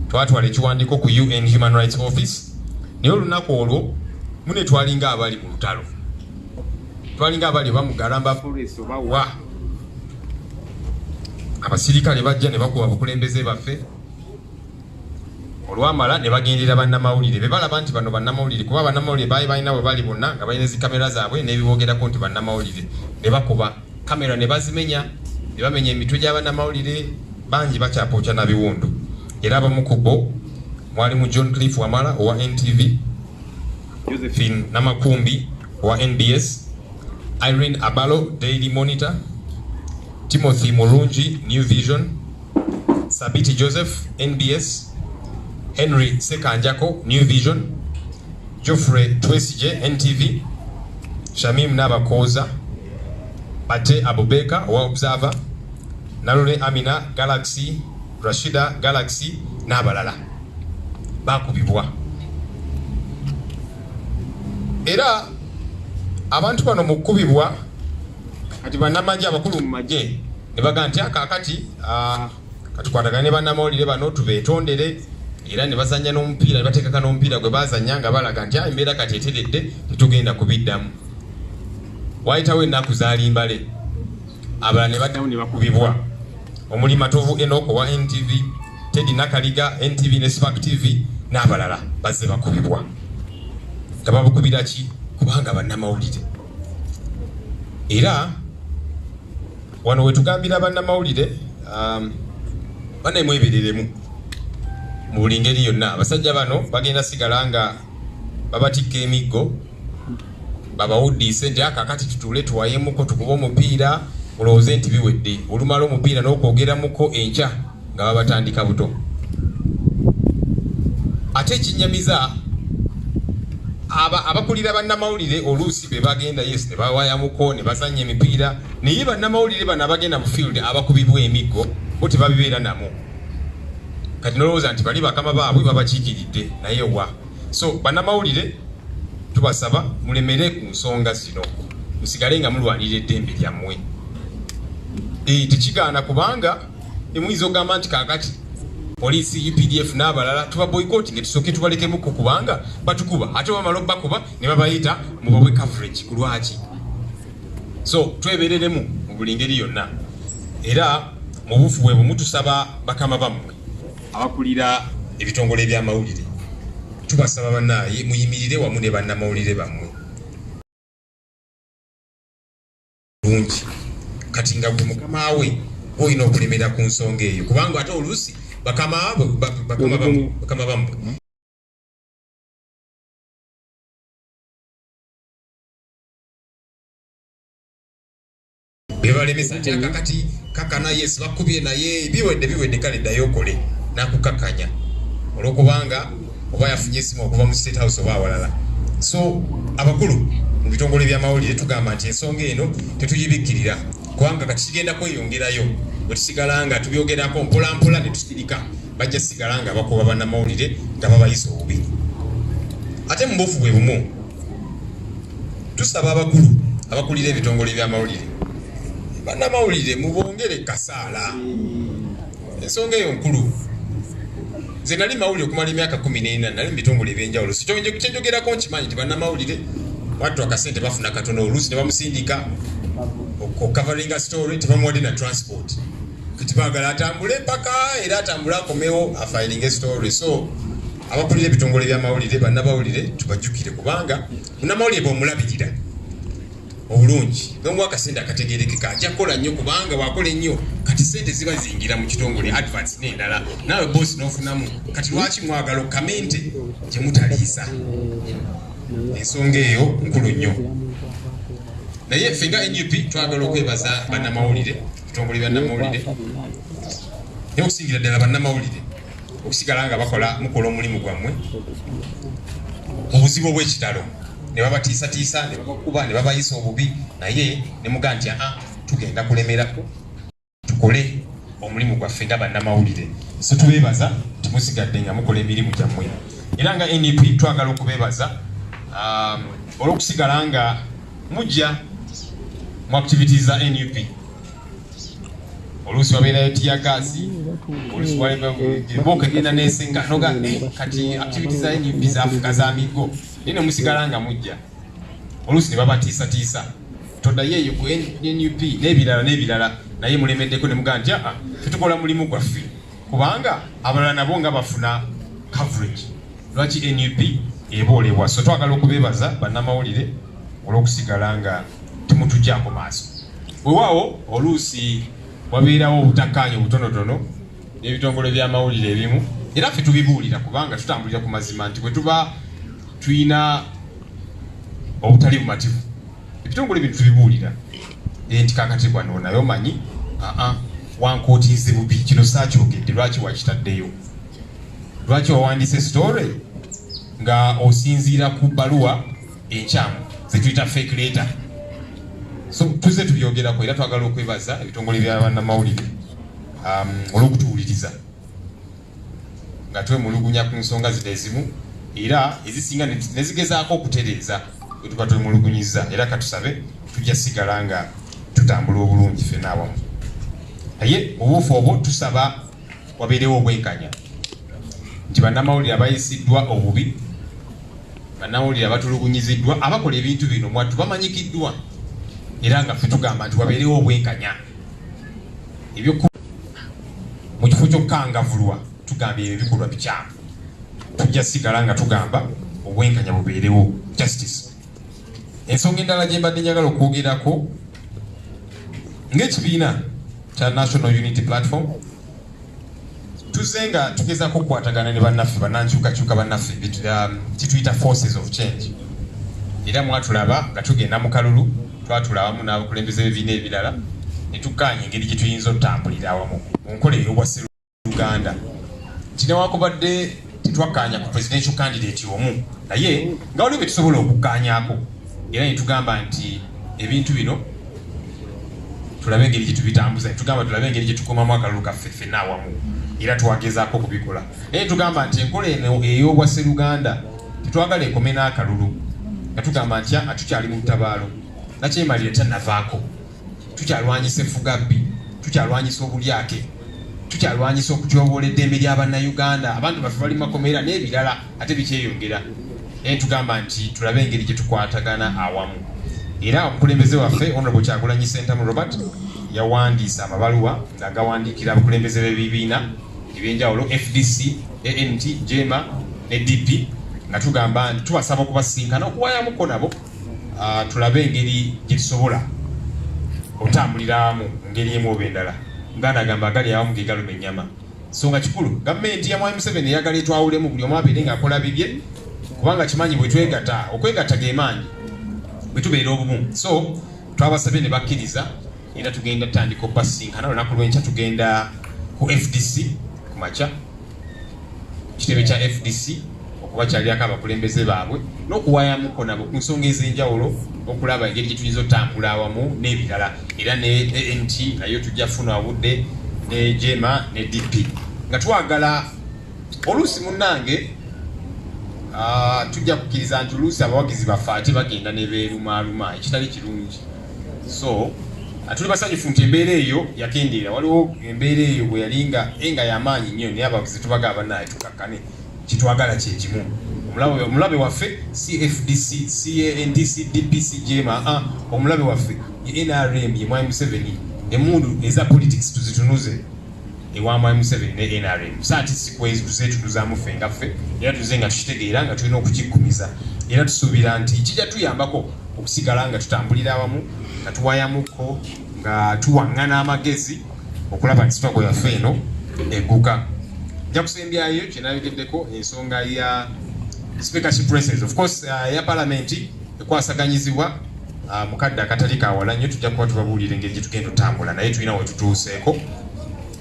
Twatwala ekiwandiiko ku UN Human Rights Office naye olunaku olwo mune twalinga abali mu lutalo, twalinga abali oba mu Garamba Forest oba wa abasirikale bajja ne bakuba abakulembeze baffe olwamala ne bagendera bannamawulire be balaba nti bano bannamawulire kuba bannamawulire baali balina bwe bali bonna nga balina zikamera zaabwe n'ebibogerako nti bannamawulire ne bakuba kamera ne bazimenya ne bamenya emitwe gy'abannamawulire bangi bakyapookya na biwundu. Era abamu ku bo mwalimu John Cliff Wamala owa NTV, Josephine Namakumbi owa NBS, Irene Abalo Daily Monitor, Timothy Murungi New Vision, Sabiti Joseph NBS, Henry Sekanjako New Vision, Geoffrey Twesije NTV, Shamim Nabakoza, Bate Abubeka owa Observer, Nalule Amina Galaxy, Rashida Galaxy n'abalala bakubibwa. Era abantu bano mu kkubibwa kati bannamagye abakulu mu magye ne bagaa nti akaakati katukwatagane bannamawulire bano tubeetondere, era ne bazanya n'omupiira ne bateekaka n'omupiira gwe bazanya nga balaga nti embeera kati eteredde tetugenda kubiddamu. Wayitawo ennaku zaalimbale abalala ne baddamu ne bakubibwa omuli Matovu Enoch wa NTV, Teddy Nakaliga NTV ne Spark TV n'abalala bazze bakubibwa. Nga babukubira ki? Kubanga bannamawulire. Era wano wetugambira bannamawulire bannemwebereremu mu buli ngeri yonna. Abasajja bano bagenda sigala nga babatikka emiggo babawuddiise nti akakati tutuule tuwayemuko tukuba omupiira mulowooze nti biwedde. Olumala omupiira n'okwogeramuko enkya nga babatandika buto. Ate ekinyamiza abakulira bannamawulire oluusi be bagenda yes ne bawayamuko ne bazanya emipiira naye bannamawulire bano abagenda mu field abakubibwa emiggo bo tebabibeera namo. Kati nolowooza nti bali bakama baabwe babakiikiridde naye wa. So bannamawulire tubasaba mulemere ku nsonga zino, musigale nga mulwanirira eddembe lyammwe. Tekigaana kubanga emuyinza ogamba nti kaakati poliisi UPDF n'abalala tuba boycotting tusooke tubalekemu kubanga batukuba ate bamala bakuba ne babayita mu babwe coverage ku lwaki. So twebereremu mu buli ngeri yonna, era mu bufu bwe mutusaba bakama bammwe abakulira ebitongole eby'amawulire tubasaba bannaye muyimirire wamu ne bannamawulire bammwe bulungi. Kati nga gwe mukama we olina okulemera ku nsonga eyo kubanga ate oluusi bakama bammwe bebalemesa nti akakati kakana yes bakubye naye biwedde kale ddayo okole nakukakanya olwokubanga oba yafunye esimu okuva mu State House oba awalala. So abakulu mu bitongole by'amawulire tugamba nti ensonga eno tetugibikkirira kubanga kati kigenda kweyongerayo bwe tusigala nga tubyogerako mpolampola ne tusirika bajja sigala nga bakuba bannamawulire nga babayisa obubi. Ate mu bufu bwe bumu tusaba abakulu abakulira ebitongole by'amawulire bannamawulire mubongere kasaala ensonga eyo nkulu nze nali mawulire okumala emyaka 14 nali mu bitongole ebyenjawulo kyenjogerako nkimanyi nti bannamawulire watu akasente bafuna katono oluusi ne bamusindika okukavaringa story tebamuwadde na transport kati baagala atambule paka era atambule akomewo afilinga story. So abakulira ebitongole by'amawulire bannabawulire tubajjukire kubanga munnamawulire bw'omulabirira obulungi n'omuwa akasente akategeerekeka ajja kukola nnyo kubanga wakola ennyo kati sente ziba zingira mu kitongole advance n'endala naawe bosi n'ofunamu kati lwaki mwagala okamente gye mutaliisa. Ensonga eyo nkulu nnyo naye ffe nga NUP twagala okwebaza bannamawulire ebitongole byannamawulire naye okusingira ddala bannamawulire okusigala nga mukola omulimu gwammwe obuzibu obw'ekitalo ne babatiisatiisa ne babakuba ne babayisa obubi naye ne mugaa nti tugenda kulemerako tukole omulimu gwaffe nga bannamawulire. So tubeebaza temusigadde nga mukola emirimu gyammwe era nga NUP twagala okubeebaza olw'okusigala nga mujja mu activities za NUP. Oluusi wabeerayo tiyagaasi oluusi waliboka egenda nesenkanoga kati activities za NUP zaafuka za migo naye ne musigala nga mujja oluusi ne babatiisatiisa toddayo eyo ku NUP n'ebirala naye mulemeddeko ne mugaa nti tetukola mulimu gwaffe kubanga abalala nabo nga bafuna coverage lwaki NUP eboolebwa. So twagala okubeebaza bannamawulire olw'okusigala nga temutujjako maaso. Weewaawo oluusi wabeerawo obutakkaanya obutonotono n'ebitongole by'amawulire ebimu era ffe tubibuulira kubanga tutambulira ku mazima nti bwe tuba tulina obutali bumativu ebitongole bintu tubibuulira nti kakati bwano naye omanyi wankootinze bubi kino saakyogedde lwaki wakitaddeyo lwaki wawandiise story nga osinziira ku bbaluwa enkyamu zetuyita fake letter. So tuze tubyogerako era twagala okwebaza ebitongole bya bannamawulire olw'okutuwuliriza nga twemulugunya ku nsonga zino ezimu era ezisinga nezigezaako okutereeza bwe tuba twemulugunyiza era katusabe tujja sigala nga tutambula obulungi ffenna awamu. Naye obuufu obwo tusaba wabeerewo obwenkanya nti bannamawulire abayisiddwa obubi bannamawulire abatulugunyiziddwa abakola ebintu bino mwattu bamanyikiddwa era nga ffe tugamba nti wabeerewo obwenkanya mu kifo ky'okukangavulwa tugamba ebyo bikolwa bikyamu tujja sigala nga tugamba obwenkanya bubeerewo justice. Ensonga endala gye mbadde njagala okwogerako ng'ekibiina kya National Unity Platform tuze nga tugezaako okukwatagana ne bannaffe bannankyukakyuka bannaffe kituyita forces of change era mwatulaba nga tugenda mu kalulu twatula awamu n'abakulembeze b'ebibiina ebirala ne tukkaanya engeri gye tuyinza okutambulira awamu mu nkola ey'obwasserukale Uganda nti newankubadde tetwakkaanya ku presidential candidate omu naye nga waliwo bye tusobola okukkaanyaako era ne tugamba nti ebintu bino tulabe engeri gye tubitambuza tugamba tulabe engeri gye tukuumamu akalulu kaffe ffenna awamu era twagezaako okubikola naye tugamba nti enkola eno ey'obwasseruganda tetwagala ekome n'akalulu nga tugamba nti tukyali mu lutabaalo nakyemalire tannavaako tukyalwanyisa effugabbi tukyalwanyisa obulyake tukyalwanyisa okutyoboola eddembe ly'abannayuganda abantu baffe bali makomera n'ebirala ate bikyeyongera naye tugamba nti tulabe engeri gye tukwatagana awamu era omukulembeze waffe Honorable Kyagulanyi Ssentamu Robert yawandiisa amabaluwa nga gawandiikira abakulembeze b'ebibiina ebyenjawulo FDC, ANT, JEMA ne DP nga tugamba nti tubasaba okubasinkana okuwayamuko nabo tulabe engeri gye tusobola otambulira awamu ngeri emu oba endala. Uganda agamba agali awamu ge galuma ennyama. Nsonga kikulu gavumenti ya Mwami Museveni eyagala etwawulemu buli omu abeere ng'akola bibye kubanga kimanyi bwe twegatta okwegatta ge maanyi bwe tubeera obumu. So twabasabye ne bakkiriza era tugenda tutandika okubasinkana olunaku lw'enkya tugenda ku FDC ku makya kitebe kya FDC okubakyalirako abakulembeze baabwe n'okuwayamuko nabo ku nsonga ez'enjawulo okulaba engeri gye tuyinza otambula awamu n'ebirala era ne ANT nayo tujja funa obudde ne JEMA ne DP nga twagala oluusi munnange tujja kukkiriza nti oluusi abawagizi baffe ate bagenda ne beerumaaluma ekitali kirungi. So Atuli basanyufu nti embeera eyo yakendeera. Waliwo embeera eyo bwe yalinga enga y'amaanyi nnyo naye abavuzi tubagamba naye tukakkane kitwagala kye kimu. Omulabe waffe CFDC, CANDC, DPC, JMA, omulabe waffe ye NRM ye Mwai Museveni. Emundu eza politics tuzitunuze ewa Mwai Museveni ne NRM. Saati sikwezi tuzetunuzaamu ffe nga ffe era tuze nga tukitegeera nga tulina okukikumiza era tusuubira nti kijja tuyambako okusigala nga tutambulira awamu nga tuwayamuko nga tuwaŋŋana amagezi okulaba nti struggle yaffe eno egguka. Nja kusembyayo kyenayogeddeko ensonga ya speakership races. Of course ya parliament ekwasaganyizibwa mukadde akatali kawala nnyo tujja kuba tubabuulira engeri gye tugenda otambula naye tulina we tutuuseeko.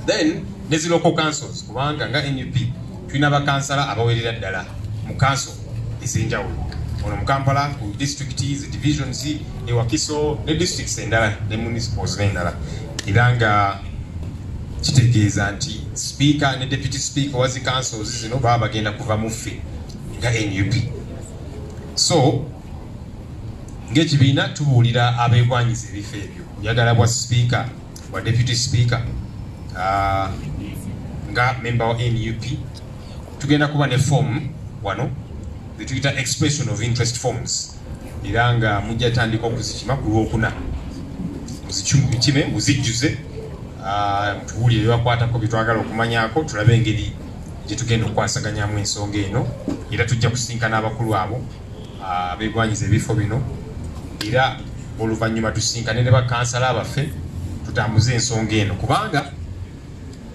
Then nezi local councils kubanga nga NUP tulina bakansala abawerera ddala mu council ez'enjawulo. Ono mu Kampala ku districts, divisions, Wakiso ne districts endala ne municipals n'endala. Era nga kitegeeza nti speaker ne deputy speaker wazi councils zino baba bagenda kuva mu ffe nga NUP. So ng'ekibiina tubuulira abeegwanyiza ebifo ebyo oyagala bwa speaker bwa deputy speaker nga member wa NUP tugenda kuba ne form wano tuyita expression of interest forms era nga mujja tandika okuzikima ku Lwokuna muzikime muzijjuze tubuulire ebibakwatako byetwagala okumanyako tulabe engeri gye tugenda okwasaganyamu ensonga eno era tujja kusinkana abakulu abo abeegwanyiza ebifo bino era oluvannyuma tusinkane ne bakansala abaffe tutambuze ensonga eno kubanga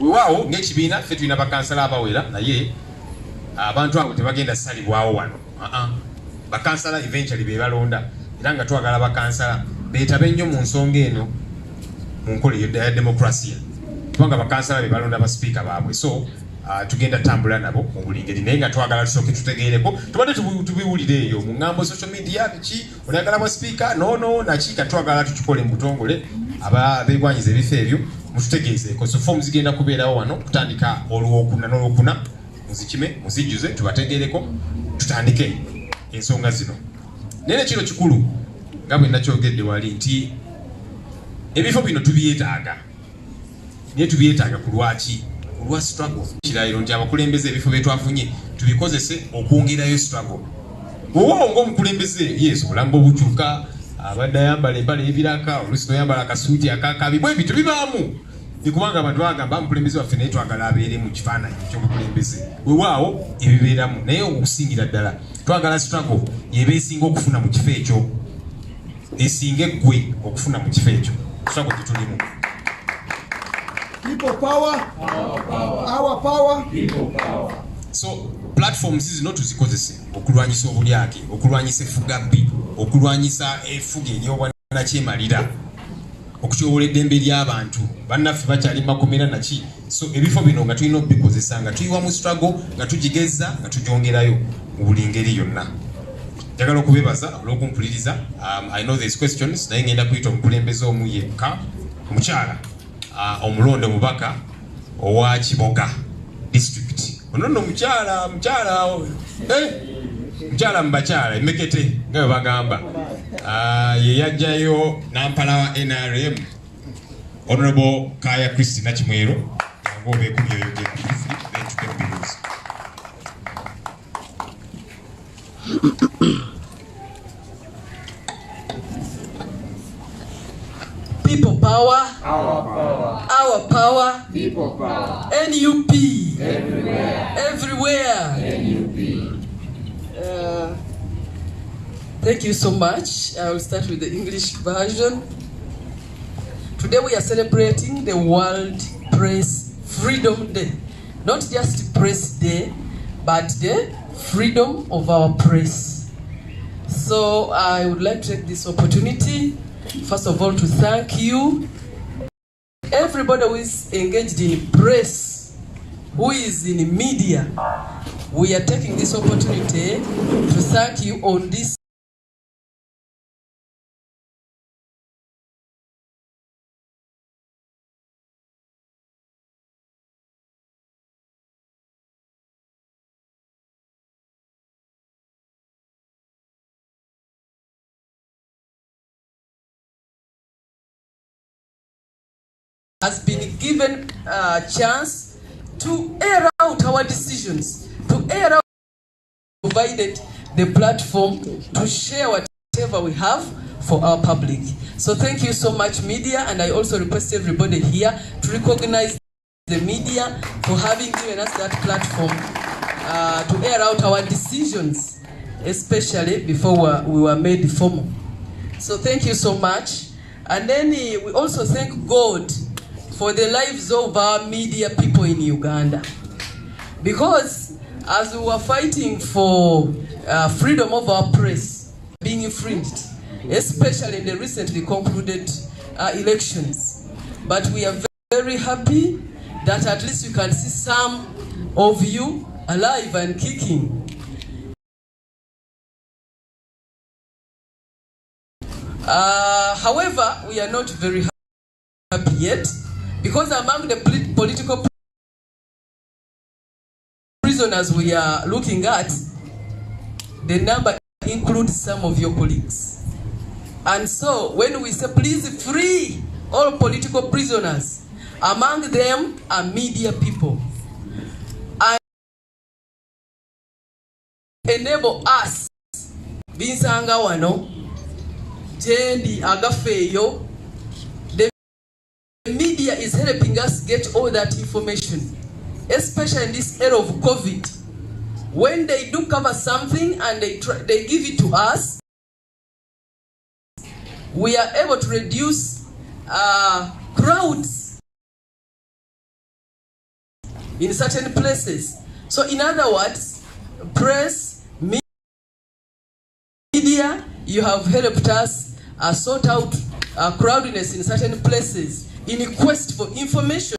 weewaawo ng'ekibiina ffe tulina bakansala abawera naye abantu abo tebagenda salibwawo wano. Bakansala eventually be balonda era nga twagala bakansala beetabe nnyo mu nsonga eno mu nkola ya demokrasiya kubanga bakansala be balonda ba speaker baabwe. So tugenda tambula nabo mu buli ngeri naye nga twagala tusooke tutegeereko tubadde tubiwulire eyo mu ngambo social media biki oyagala bwa speaker nono nakika twagala tukikole mu butongole abeegwanyiza ebifo ebyo mututegeezeeko. So form zigenda kubeerawo wano kutandika Olwokuna muzikime muzijjuze tubategeereko tutandike ensonga zino. Naye kino kikulu nga bwe nakyogedde wali nti ebifo bino tubyetaaga naye tubyetaaga ku lwaki olwa struggle kirayiro nti abakulembeze ebifo bye twafunye tubikozese okwongerayo struggle. Wowe ng'omukulembeze yes obulamu obukyuka abadde ayambala empale ebiraka oluusi noyambala akasuuti akakabi bwe bityo bibaamu nikubanga abantu bagamba omukulembeze waffe naye twagala abeere mu kifaananyi ky'omukulembeze weewaawo ebibeeramu naye okusingira ddala twagala struggle yeba esinga okufuna mu kifo ekyo esinga eggwe okufuna mu kifo ekyo struggle tetulimu. People power, our power, people power. So platforms zino tuzikozese okulwanyisa obulyake okulwanyisa effugabbi okulwanyisa effuga ery'obwannakyemalira okutyobola eddembe ly'abantu bannaffe bakyali makomera naki. So ebifo bino nga tulina okubikozesa nga tuyiwa mu struggle nga tugigeza nga tugyongerayo mu buli ngeri yonna. Njagala okubebaza olw'okumpuliriza. I know there's questions naye ngenda kuyita omukulembeze omu yekka omukyala omulonde omubaka owa Kiboga district. Ono nno mukyala mu bakyala emekete nga bwe bagamba ye yajjayo nampala wa NRM Honorable Kaya Christina Kimwero yangu obeekubyoyogera briefly then tukemubibuuza. People power, our power, People power. NUP, Everywhere. everywhere. NUP. Thank you so much. I will start with the English version. Today we are celebrating the World Press Freedom Day. Not just Press Day, but the freedom of our press. So I would like to take this opportunity, first of all, to thank you, everybody who is engaged in press, who is in media. We are taking this opportunity to thank you on this has been given a chance to air out our decisions, to air out, provided the platform to share whatever we have for our public. So thank you so much, media, and I also request everybody here to recognize the media for having given us that platform to air out our decisions, especially before we were made formal. So thank you so much. And then we also thank God for the lives of our media people in Uganda. Because as we were fighting for freedom of our press being infringed, especially in the recently concluded elections. But we are very happy that at least you can see some of you alive and kicking. However, we are not very happy yet, because among the political prisoners we are looking at, the number includes some of your colleagues. And so when we say please free all political prisoners, among them are media people, and enable us binsanga wano tendi agafeeyo. The media is helping us get all that information, especially in this era of COVID. When they do cover something and they give it to us, we are able to reduce crowds in certain places. So in other words, press, media, you have helped us sort out crowdiness in certain places. In quest for information,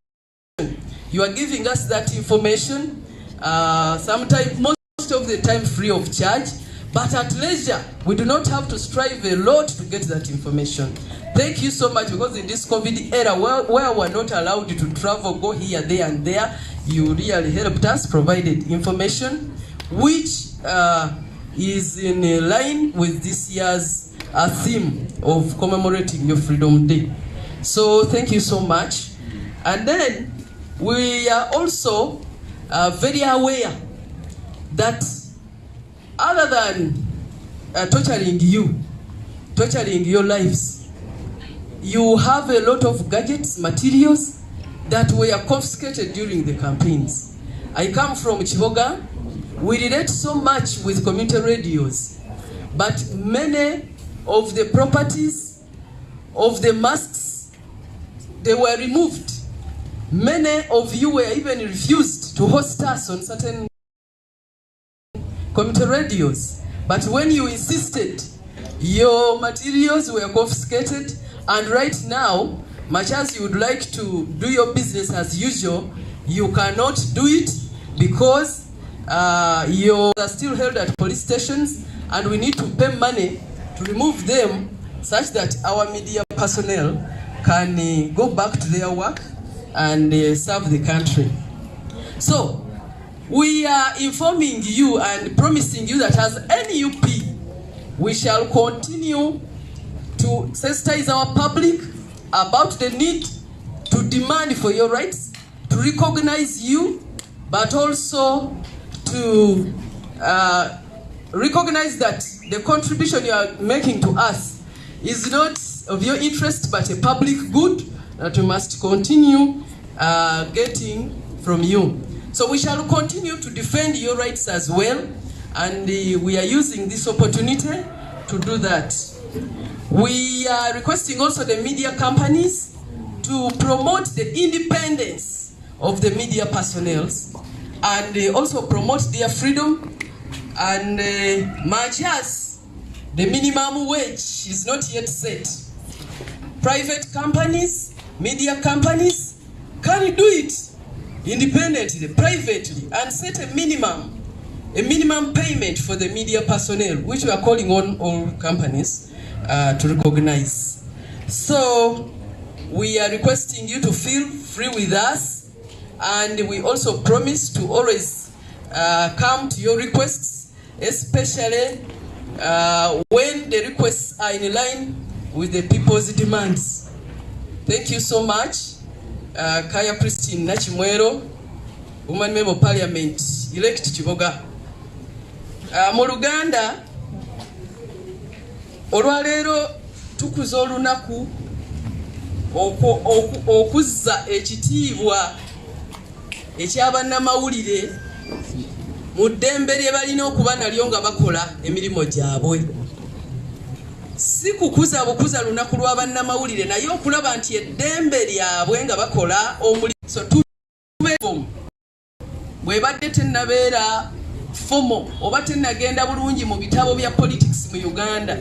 you are giving us that information, sometimes, most of the time free of charge, but at leisure. We do not have to strive a lot to get that information. Thank you so much, because in this COVID era where we're not allowed to travel, go here, there, and there, you really helped us, provided information, which is in line with this year's theme of commemorating your Freedom Day. So thank you so much. And then we are also very aware that other than torturing your lives, you have a lot of gadgets, materials that were confiscated during the campaigns. I come from Chiboga. We relate so much with community radios, but many of the properties of the masks, they were removed. Many of you were even refused to host us on certain community radios. But when you insisted, your materials were confiscated, and right now, much as you would like to do your business as usual, you cannot do it because you are still held at police stations, and we need to pay money to remove them such that our media personnel can go back to their work and serve the country. So we are informing you and promising you that as NUP, we shall continue to sensitize our public about the need to demand for your rights, to recognize you, but also to recognize that the contribution you are making to us is not of your interest, but a public good that we must continue getting from you. So we shall continue to defend your rights as well, and we are using this opportunity to do that. We are requesting also the media companies to promote the independence of the media personnel and also promote their freedom, and much as the minimum wage is not yet set, private companies, media companies can do it independently, privately, and set a minimum payment for the media personnel, which we are calling on all companies to recognize. So we are requesting you to feel free with us, and we also promise to always come to your requests, especially when the requests are in line with the people's demands. Thank you so much. Kaya Christine Nachimwero, Woman Member of Parliament, elect Kiboga. Mu Uganda, olwaleero tukuza olunaku okuzza ekitiibwa ekyabannamawulire mu ddembe lye balina okuba nalyo nga bakola emirimu gyabwe. Si kukuza bukuza lunaku lwa bannamawulire naye okulaba nti eddembe lyabwe nga bakola omulimu. So tubeefomu bwebadde tennabeera fomo oba tennagenda bulungi mu bitabo bya politics mu Uganda,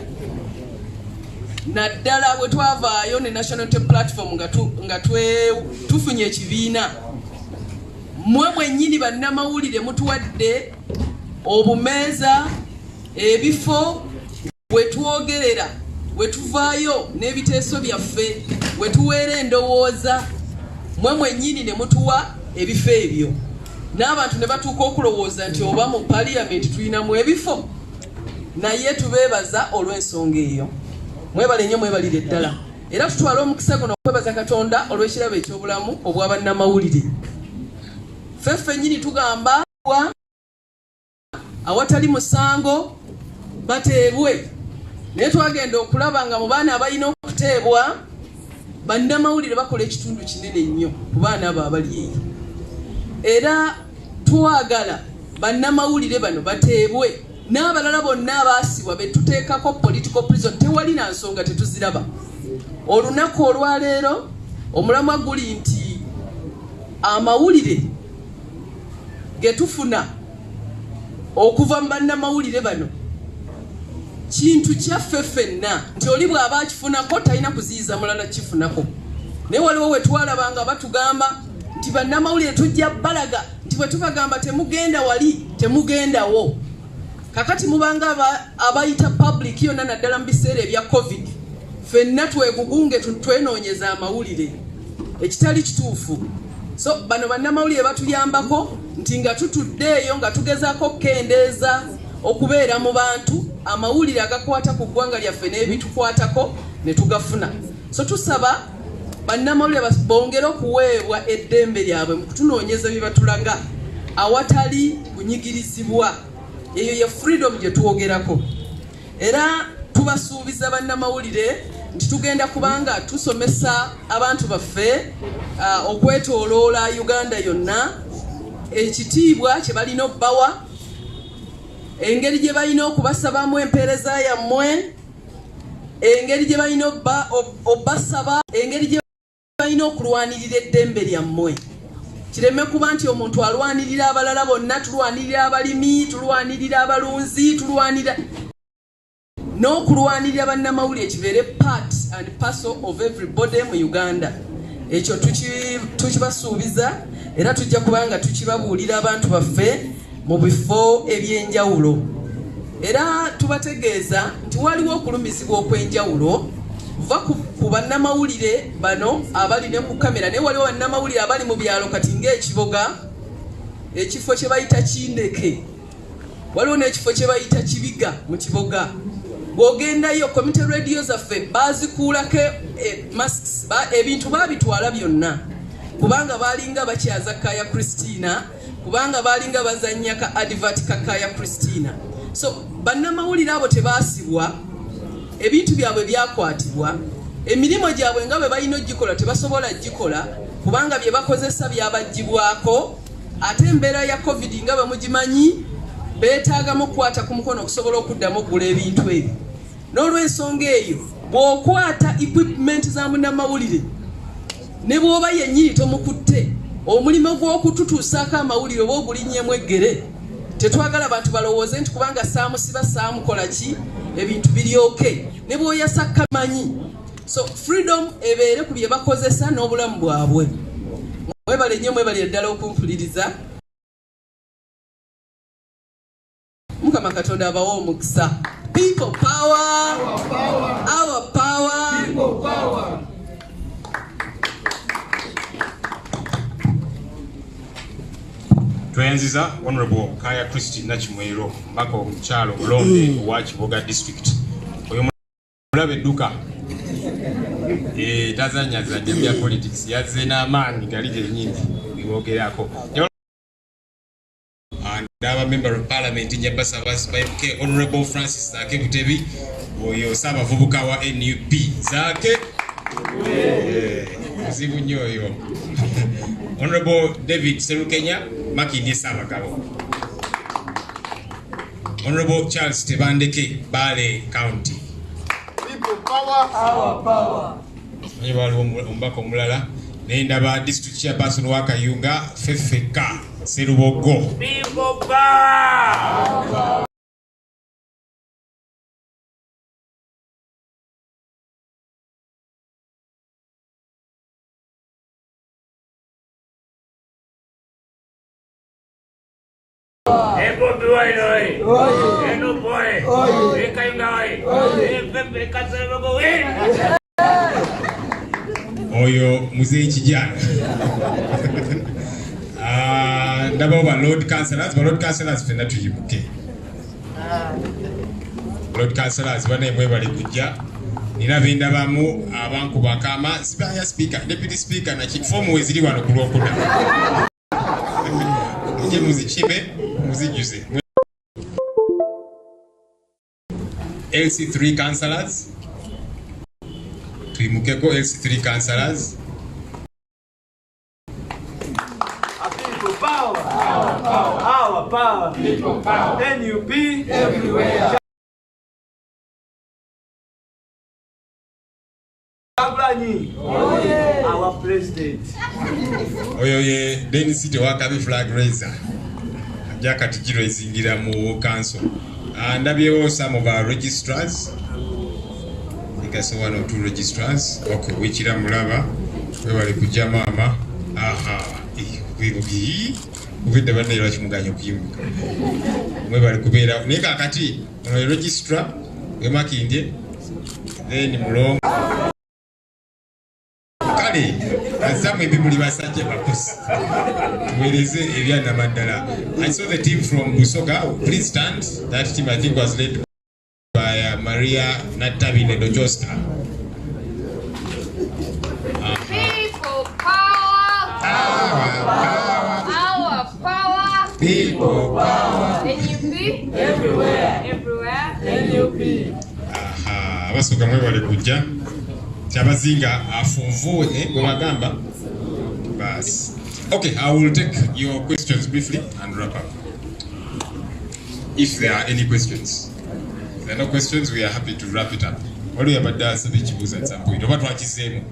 naddala bwe twavaayo ne National Unity Platform nga tufunye ekibiina, mmwe mwennyini bannamawulire mutuwadde obumeeza, ebifo wetwogerera, wetuvaayo n'ebiteeso byaffe, wetuweera endowooza, mmwe mwennyini ne mutuwa ebifo ebyo. N'abantu ne batuuka okulowooza nti oba mu Parliament tulinamu ebifo, naye tubeebaza olw'ensonga eyo. Mwebale nnyo, mwebalire ddala. Era tutwala omukisa guno okwebaza Katonda olw'ekirabo eky'obulamu obw'abannamawulire. Ffeffe nnyini tugamba awatali musango bateebwe, naye twagenda okulaba nga mu baana abalina okuteebwa bannamawulire bakola ekitundu kinene nnyo ku baana abo abali eyo. Era twagala bannamawulire bano bateebwe, n'abalala bonna abaasibwa betuteekako political prison tewali na nsonga tetuziraba. Olunaku olwaleero omulamwa guli nti amawulire getufuna okuva mu bannamawulire bano kintu kyaffe ffenna, nti oli bw'aba akifunako talina kuziyiza mulala kifunako. Naye waliwo we twalabanga batugamba nti bannamawulire tujja balaga nti bwe tubagamba temugenda wali temugendawo. Kakati mubanga abayita public yonna naddala mu biseera ebya COVID, ffenna twegugunge twenoonyeza amawulire ekitali kituufu. So bano bannamawulire batuyambako nti nga tutuddeeyo nga tugezaako okukendeeza okubeera mu bantu, amawulire agakwata ku ggwanga lyaffe n'ebitukwatako ne tugafuna. So tusaba bannamawulire bongere okuweebwa eddembe lyabwe mu kutunoonyeza bye batulaga awatali kunyigirizibwa. Eyo ye freedom gye twogerako. Era tubasuubiza bannamawulire nti tugenda kubanga tusomesa abantu baffe okwetooloola Uganda yonna ekitiibwa kye balina obbawa, engeri gye balina okubasabamu empeereza yammwe, engeri gye balina obbasaba, engeri gye balina okulwanirira eddembe lyammwe. Kireme kuba nti omuntu alwanirira abalala bonna, tulwanirira abalimi, tulwanirira abalunzi, tulwanirira n'okulwanirira bannamawulire kibeere part and parcel of everybody mu Uganda. Ekyo tukibasuubiza era tujja kubanga tukibabuulira abantu baffe mu bifo ebyenjawulo. Era tubategeeza nti waliwo okulumizibwa okw'enjawulo va ku bannamawulire bano abali ne ku kamera, naye waliwo bannamawulire abali mu byalo kati ng'ekiboga, ekifo kye bayita Kindeke, waliwo n'ekifo kye bayita Kibiga mu Kiboga. Bw'ogendayo community radio zaffe bazikuulako masks, ebintu babitwala byonna, kubanga balinga bakyaza Kaya Christina, kubanga balinga bazannya ka advert ka Kaya Christina. So bannamawulire abo tebaasibwa, ebintu byabwe byakwatibwa, emirimu gyabwe nga bwe balina ogikola tebasobola gikola kubanga bye bakozesa byabagibwako. Ate embeera ya COVID nga bwe mugimanyi beetaagamu okukwata ku mukono okusobola okuddamu okugula ebintu ebyo. N'olw'ensonga eyo bw'okwata equipment za munnamawulire ne bw'oba yennyini tomukutte, omulimu gw'okututuusaako amawulire oba ogulinnyemu eggere, tetwagala bantu balowooze nti kubanga saamusiba saamukola ki ebintu biryoke, ne bw'oyasa kamanyi. So freedom ebeere ku bye bakozesa n'obulamu bwabwe. Mwebale nnyo, mwebale ddala okumpuliriza. Mukama Katonda abawa omukisa. People power, our power, people power. Twayanziza Honorable Kaya Christine Nachimwero, mbaka omukyalo Olugendo wa Kiboga District. Oyo mulabe edduka tazanyazanya bya politics yazze n'amaanyi gali gennyini biwogerako. Ndaba member of parliament Nyabasa MK Honorable Francis Zake Butebi oyo ssabavubuka wa NUP Zake muzibu nnyo oyo. Honorable David Serukenya Makindye Ssaabagabo. Honorable Charles Tebandeke Bale County. People power, our power. Waliwo omubaka omulala nendaba district chairperson wa Kayunga Fefeka Serubogo. People power. Bobi oi. Eno boy. Kayunga oi. Fefeka Serubogo Oyo muzee kijana. Ndaba ba Lord Councillors fena tuyibuke. Lord Councillors bane mwe bali kujja. Nina binda bamu abantu bakama sibaya speaker, deputy speaker na kifomu weziri wano kulokuna. Nje muzichibe, muzijuze. LC3 councillors. Tuimukeko LC3 councillors. People power. Our power. People power. NUP everywhere. Our president. Oyo ye Dennis Tewakabi flag raiser. Jaka tikiro izingira mu council. Ndabyewo some of our registrars. I guess one or two registrars. Okay, wichira mulaba. We bali kujja mama. Uvide bane lwakimuganyo kuyimbuka. Mwe bali kubeera neka kati ono registrar we Makindye then mulongo kale azamu ebimuli basajja bakosi tuweereze ebyana maddala. I saw the team from Busoga. Please stand. That team I think was led by Maria Natabine Dojosta. People power. Our power. People power. NUP everywhere. NUP. Abasoga mwe bali kujja. Chabazinga afunvuwe gwe bagamba. Bas. Okay, I will take your questions briefly and wrap up. If there are any questions. If there are no questions, we are happy to wrap it up. What do you have to say at some point? What want you say?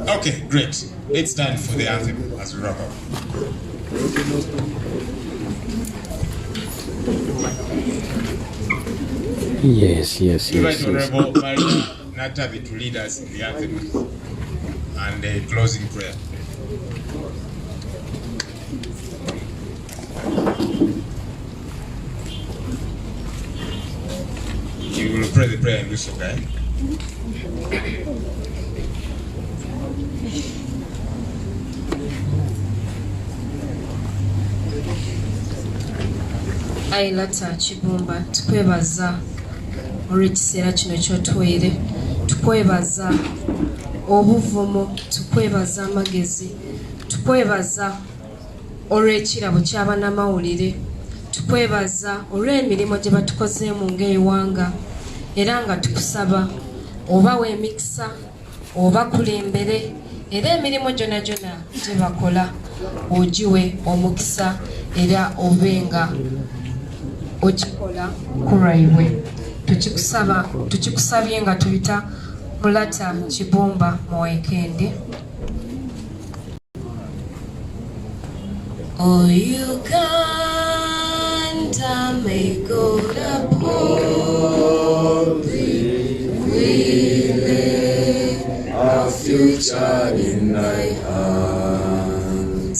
Okay, great. Let's stand for the anthem as we wrap up. Yes. Invite Honorable Maria Natabi to lead us in the anthem and a closing prayer. You will pray the prayer in Luso, okay? Ailata Kibumba tukwebaza olw'ekiseera kino ky'otuweere, tukwebaza obuvumo, tukwebaza amagezi, tukwebaza olw'ekirabo ky'abannamawulire, tukwebaza olw'emirimu gye batukozeemu ng'eggwanga, era nga tukusaba obawa emikisa, obakulembere, era emirimu gyonna gye bakola ogiwe omukisa era obenga okikola ku lwaibwe. Tukikusabye nga tuyita Mulata Kibumba mu Weekend. Oh Uganda, may God uphold thee. We lay our future in thy hands.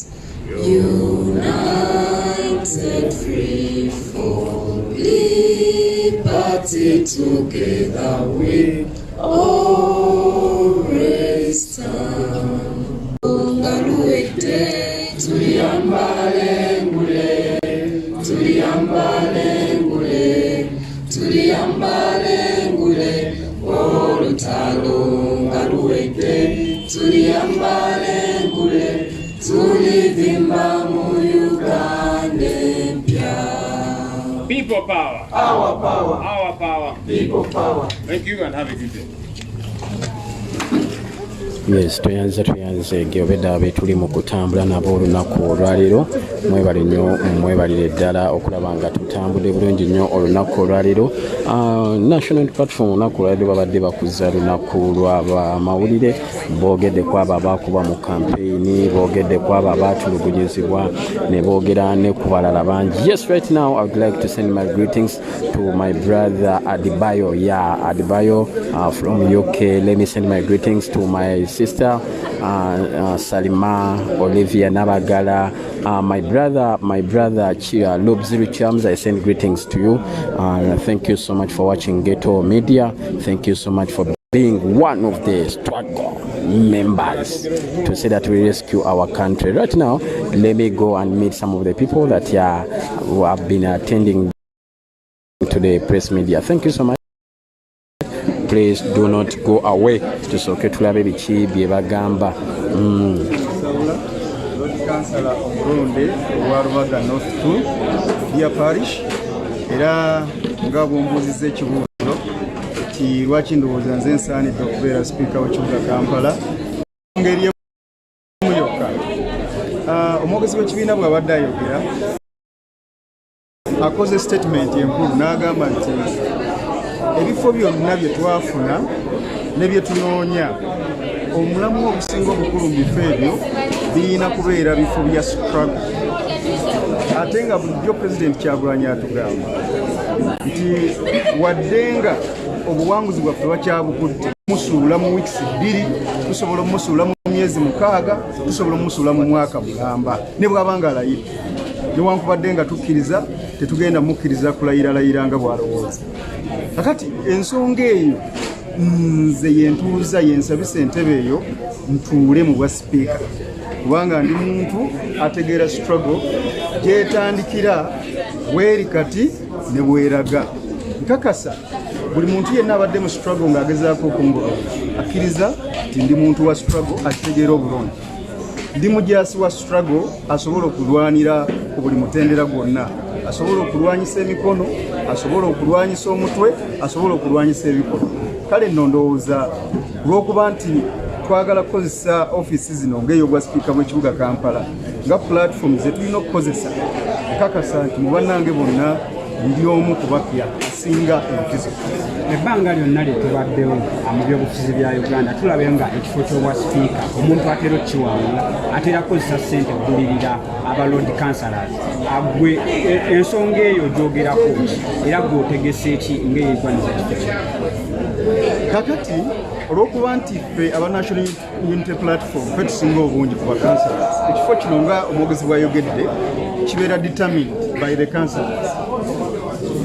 United, free for liberty, together we always stand. Ungaluete, tuliambale ngule, tuliambale ngule, tuliambale ngule, tulivimba mu Uganda mpya. People power. Our power. Our power. People power. Thank you and have a good day. Yes, tuyanze gyobedda betuli mu kutambula nabo olunaku olwaleero. Mwebale nnyo, mwebalire ddala okulaba nga tutambudde bulungi nnyo olunaku olwaleero. National Platform olunaku olwaleero babadde bakuza lunaku lw'amawulire, boogedde ku abo abaakuba mu campaign, boogedde ku abo abaatulugunyizibwa, ne boogera ne ku balala bangi. Yes, right now I would like to send my greetings to my brother Adibayo. Yeah, Adibayo from UK. Let me send my greetings to my sister Salima Olivia Nabagala, my brother Lobziru Chams. I send greetings to you. Thank you so much for watching Ghetto Media. Thank you so much for being one of the struggle members to say that we rescue our country. Right now, let me go and meet some of the people that who have been attending to the press media. Thank you so much. Please do not go away. Tusoke tulabe biki bye bagamba. Lord Councillor Omuronde wa Rubaga North 2 Dear Parish, era nga bwombuuziza ekibuuzo ti lwaki ndowooza nze nsaanidde okubeera sipiika w'ekibuga Kampala ngeri emu yokka. Omwogezi w'ekibiina bw'abadde ayogera akoze statement enkulu n'agamba nti ebifo byonna bye twafuna ne bye tunoonya, omulamu obusinga obukulu mu bifo ebyo birina kubeera bifo bya struggle. Ate nga bulijjo Pulezidenti Kyagulanyi atugamba nti waddenga obuwanguzi bwaffe bakyabukudde, musuula mu wiikisi 2, tusobola omusuula mu myezi 6, tusobola omusuula mu mwaka mulamba ne bw'abanga alayira. Newankubadde nga tukkiriza, tetugenda mukkiriza kulayira nga bw'alowooza. Kakati ensonga eyo nze yentuuza yensabisa entebe eyo ntuule mu bwa sipiika, kubanga ndi muntu ategeera struggle gyetandikira bweri kati ne bweraga. Nkakasa buli muntu yenna abadde mu struggle ng'agezaako okungolola akkiriza nti ndi muntu wa struggle akitegeera obulungi. Ndi mujaasi wa struggle asobola okulwanira ku buli mutendera gwonna, asobola okulwanyisa emikono, asobola okulwanyisa omutwe, asobola okulwanyisa ebikono. Kale nno ndowooza olw'okuba nti twagala kukozesa ofiisi zino ng'ey'obwa sipiika bw'ekibuga Kampala nga platform ze tulina okukozesa, nkakasa nti mu bannange bonna ndi omu ku bapya asinga enkizo. Ebbanga lyonna lye tubaddewo mu byobufuzi bya Uganda tulabe nga ekifo ky'obwa sipiika omuntu atera okukiwangula, atera kukozesa ssente okulirira aba Lord Councillors. Gwe ensonga eyo gyogerako era gw'otegese ki ng'eyegwaniza ekifo kyo? Kakati olw'okuba nti ffe aba National Unity Platform ffe tusinga obungi ku bakansala, ekifo kino nga omwogezi bw'ayogedde kibeera determined by the councillors.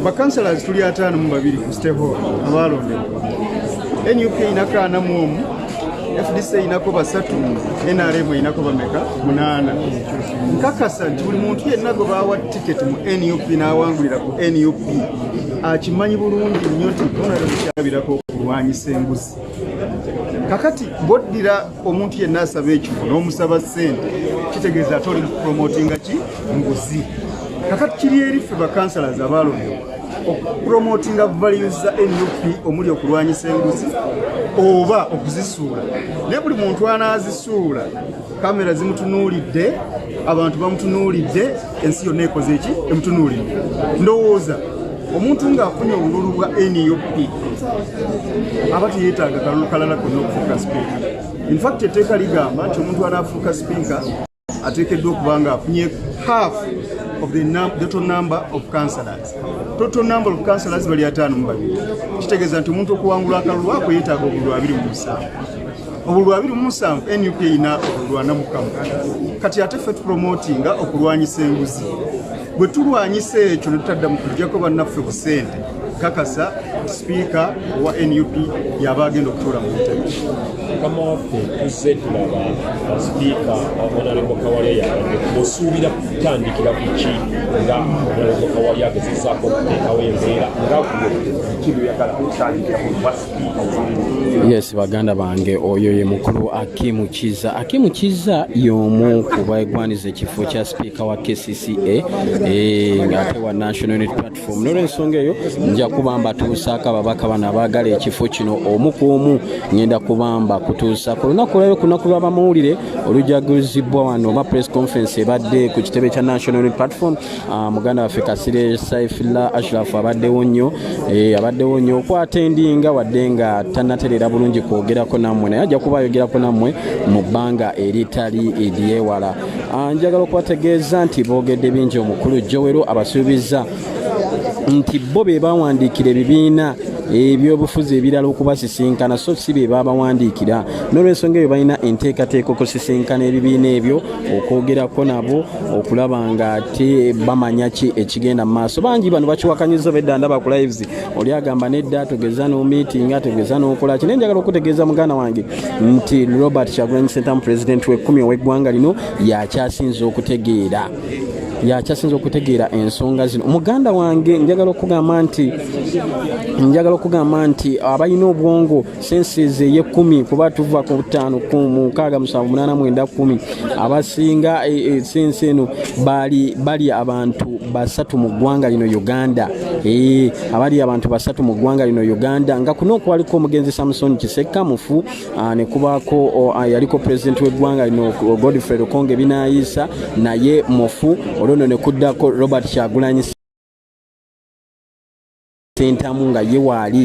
Bakansalas tuli 52 ku State Hall abalondebwa. NUP inako 41, FDC inako 3, NRM inako bameka 8. Nkakasa nti buli muntu yenna gwe bawa tiketi mu NUP n'awangulira ku NUP akimanyi bulungi nnyo nti kyabirako okulwanyisa enguzi. Kakati boddira omuntu yenna asaba ekifo n'omusaba ssente kitegeeza toli promotinga ki nguzi. Kakati kiri eri ffe bakansalas abalondebwa okupromotinga values za NUP omuli okulwanyisa enguzi oba okuzisuula. Naye buli muntu anaazisuula kamera zimutunuulidde, abantu bamutunuulidde, ensi yonna ekoze eki emutunuulidde. Ndowooza omuntu ng'afunye obululu bwa NUP aba teyeetaaga kalulu kalala konna okufuuka sipiika. In fact etteeka ligamba nti omuntu anaafuuka sipiika ateekeddwa okuba ng'afunye half of the total number of councillors. Total number of councillors bali 52. Kitegeeza nti omuntu okuwangula akalulu ako yeetaaga obululu 27. Obululu 27 NUP ina obululu 41. Kati ate ffe tupromotinga okulwanyisa enguzi. Bwe tulwanyisa ekyo ne tutadda mu kuggyako bannaffe ku ssente, kakasa sipiika wa NUP yaba agenda okutuula mu ntebe. Mukama waffe tuzze tulaba sipiika Honorable Kawalya yabadde osuubira kutandikira ku ki nga Honorable Kawalya agezezzaako okuteekawo embeera nga gwe ki by'oyagala okutandikira mu bwa sipiika. Yes, baganda bange oyo ye mukulu Akimu Kiza y'omu ku bagwaniza ekifo kya speaker wa KCCA ng'ate wa National Unity Platform. N'olw'ensonga eyo nja kubamba tuusaako ababaka bano abaagala ekifo kino omu ku omu ngenda kubamba kutuusa ku lunaku lwayo ku lunaku lw'abamawulire olujaguzibwa wano oba press conference ebadde ku kitebe kya National Unity Platform. Muganda waffe Kasire Saifullah Ashraf abaddewo nnyo okwatendinga wadde nga tannaterera bulungi kwogerako nammwe naye ajja kuba ayogerako nammwe mu bbanga eritali eryewala. Njagala okubategeeza nti boogedde bingi omukulu Jowero abasuubiza nti bo be bawandiikira ebibiina ebyobufuzi ebirala okubasisinkana so si be babawandiikira. N'olw'ensonga eyo balina enteekateeka okusisinkana ebibiina ebyo okwogerako nabo okulaba nga ate bamanya ki ekigenda mu maaso. Bangi bano bakiwakanyiza obedda ndaba ku lives oli agamba nedda tugeza n'omeetinga tugeza n'okola ki. Naye njagala okutegeeza muganda wange nti Robert Kyagulanyi Ssentamu pulezidenti w'ekkumi ow'eggwanga lino yakyasinza okutegeera ensonga zino. Muganda wange njagala okugamba nti abalina obwongo senses ey'ekkumi kuba tuva ku 5 ku 6 7 8 9 10 abasinga sense eno bali abantu basatu mu ggwanga lino Uganda. Abali abantu basatu mu ggwanga lino Uganda nga kuno kwaliko omugenzi Samson Kisekka mufu ne kubaako yaliko president w'eggwanga lino Godfrey Lukonge Binaayisa naye mufu. Olwono ne kuddako Robert Kyagulanyi Ssentamu nga ye waali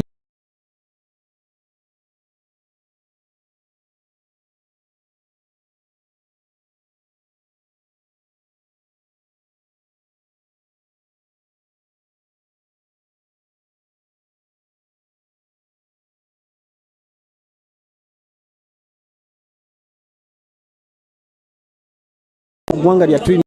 ggwanga lyattu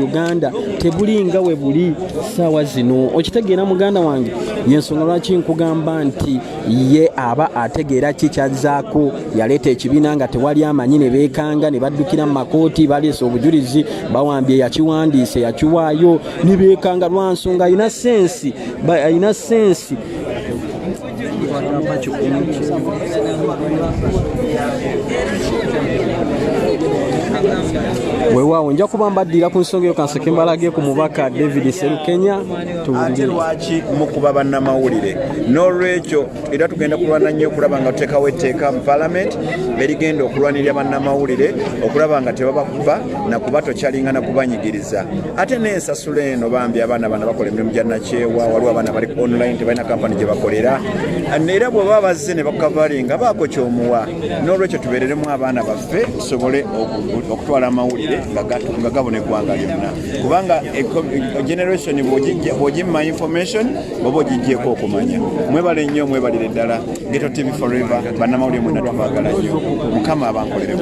Uganda tebulinga we buli saawa zino. Okitegeera muganda wange yensonga lwaki nkugamba nti ye aba ategeera kikyazzaako yaleeta ekibiina nga tewali amanyi ne beekanga ne baddukira mu makooti baleese obujulizi bawambye yakiwandiise yakiwaayo ne beekanga lwa nsonga alina sensi weewaawo nja kuba mbaddira ku nsonga eyo kanseke mbalage ku mubaka David Serukenya ate lwaki mukuba bannamawulire. N'olwekyo era tugenda kulwana nnyo okulaba nga tuteekawo etteeka mu Parliament berigenda okulwanirira bannamawulire okulaba nga tebabakuba nakuba tokyalinga nakubanyigiriza. Ate n'ensasula eno bambi abaana bana bakola emirimu gya nakyewa waliwo abaana bali online tebalina kampani gye bakolera era bwe baba bazze ne bakavalinga baako kyomuwa. N'olwekyo tubeereremu abaana baffe tusobole okutwala amawulire nga gabona eggwanga lyonna kubanga generation bw'ogimma information bwoba ogijjeeko okumanya. Mwebale nnyo mwebalire ddala Ghetto TV forever bannamawulire mwena tubaagala nnyo mukama abankolere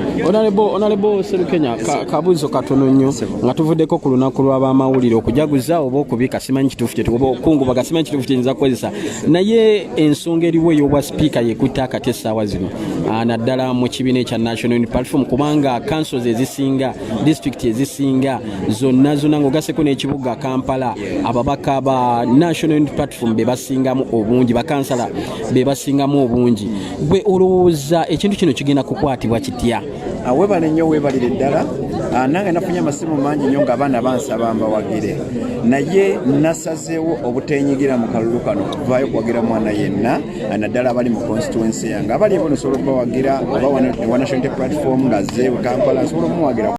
Honorable Serukenya kabuuzo katono nnyo nga tuvuddeko ku lunaku lw'abamawulire okujaguza oba okubika simanyi kituufu kyetuba okungubaga simanyi kituufu kyenyinza kukozesa naye ensonga eriwo ey'obwa sipiika yekutta akati essaawa zino naddala mu kibiina ekya National Unity Platform kubanga councils ezisinga district ezisinga zonna ng'ogaseko n'ekibuga Kampala ababaka ba National Unity Platform be basingamu obungi bakansala be basingamu obungi. Gwe olowooza ekintu kino kigenda kukwatibwa kitya? Webale nnyo weebalire ddala. Nange nafunye amasimu mangi nnyo ng'abaana bansaba mbawagire naye nasazeewo obuteenyigira mu kalulu kano kuvaayo kuwagira mwana yenna naddala abali mu constituency yange abali ebo nosobola okubawagira oba wa National Unity Platform nga ze Kampala nsobola okumuwagira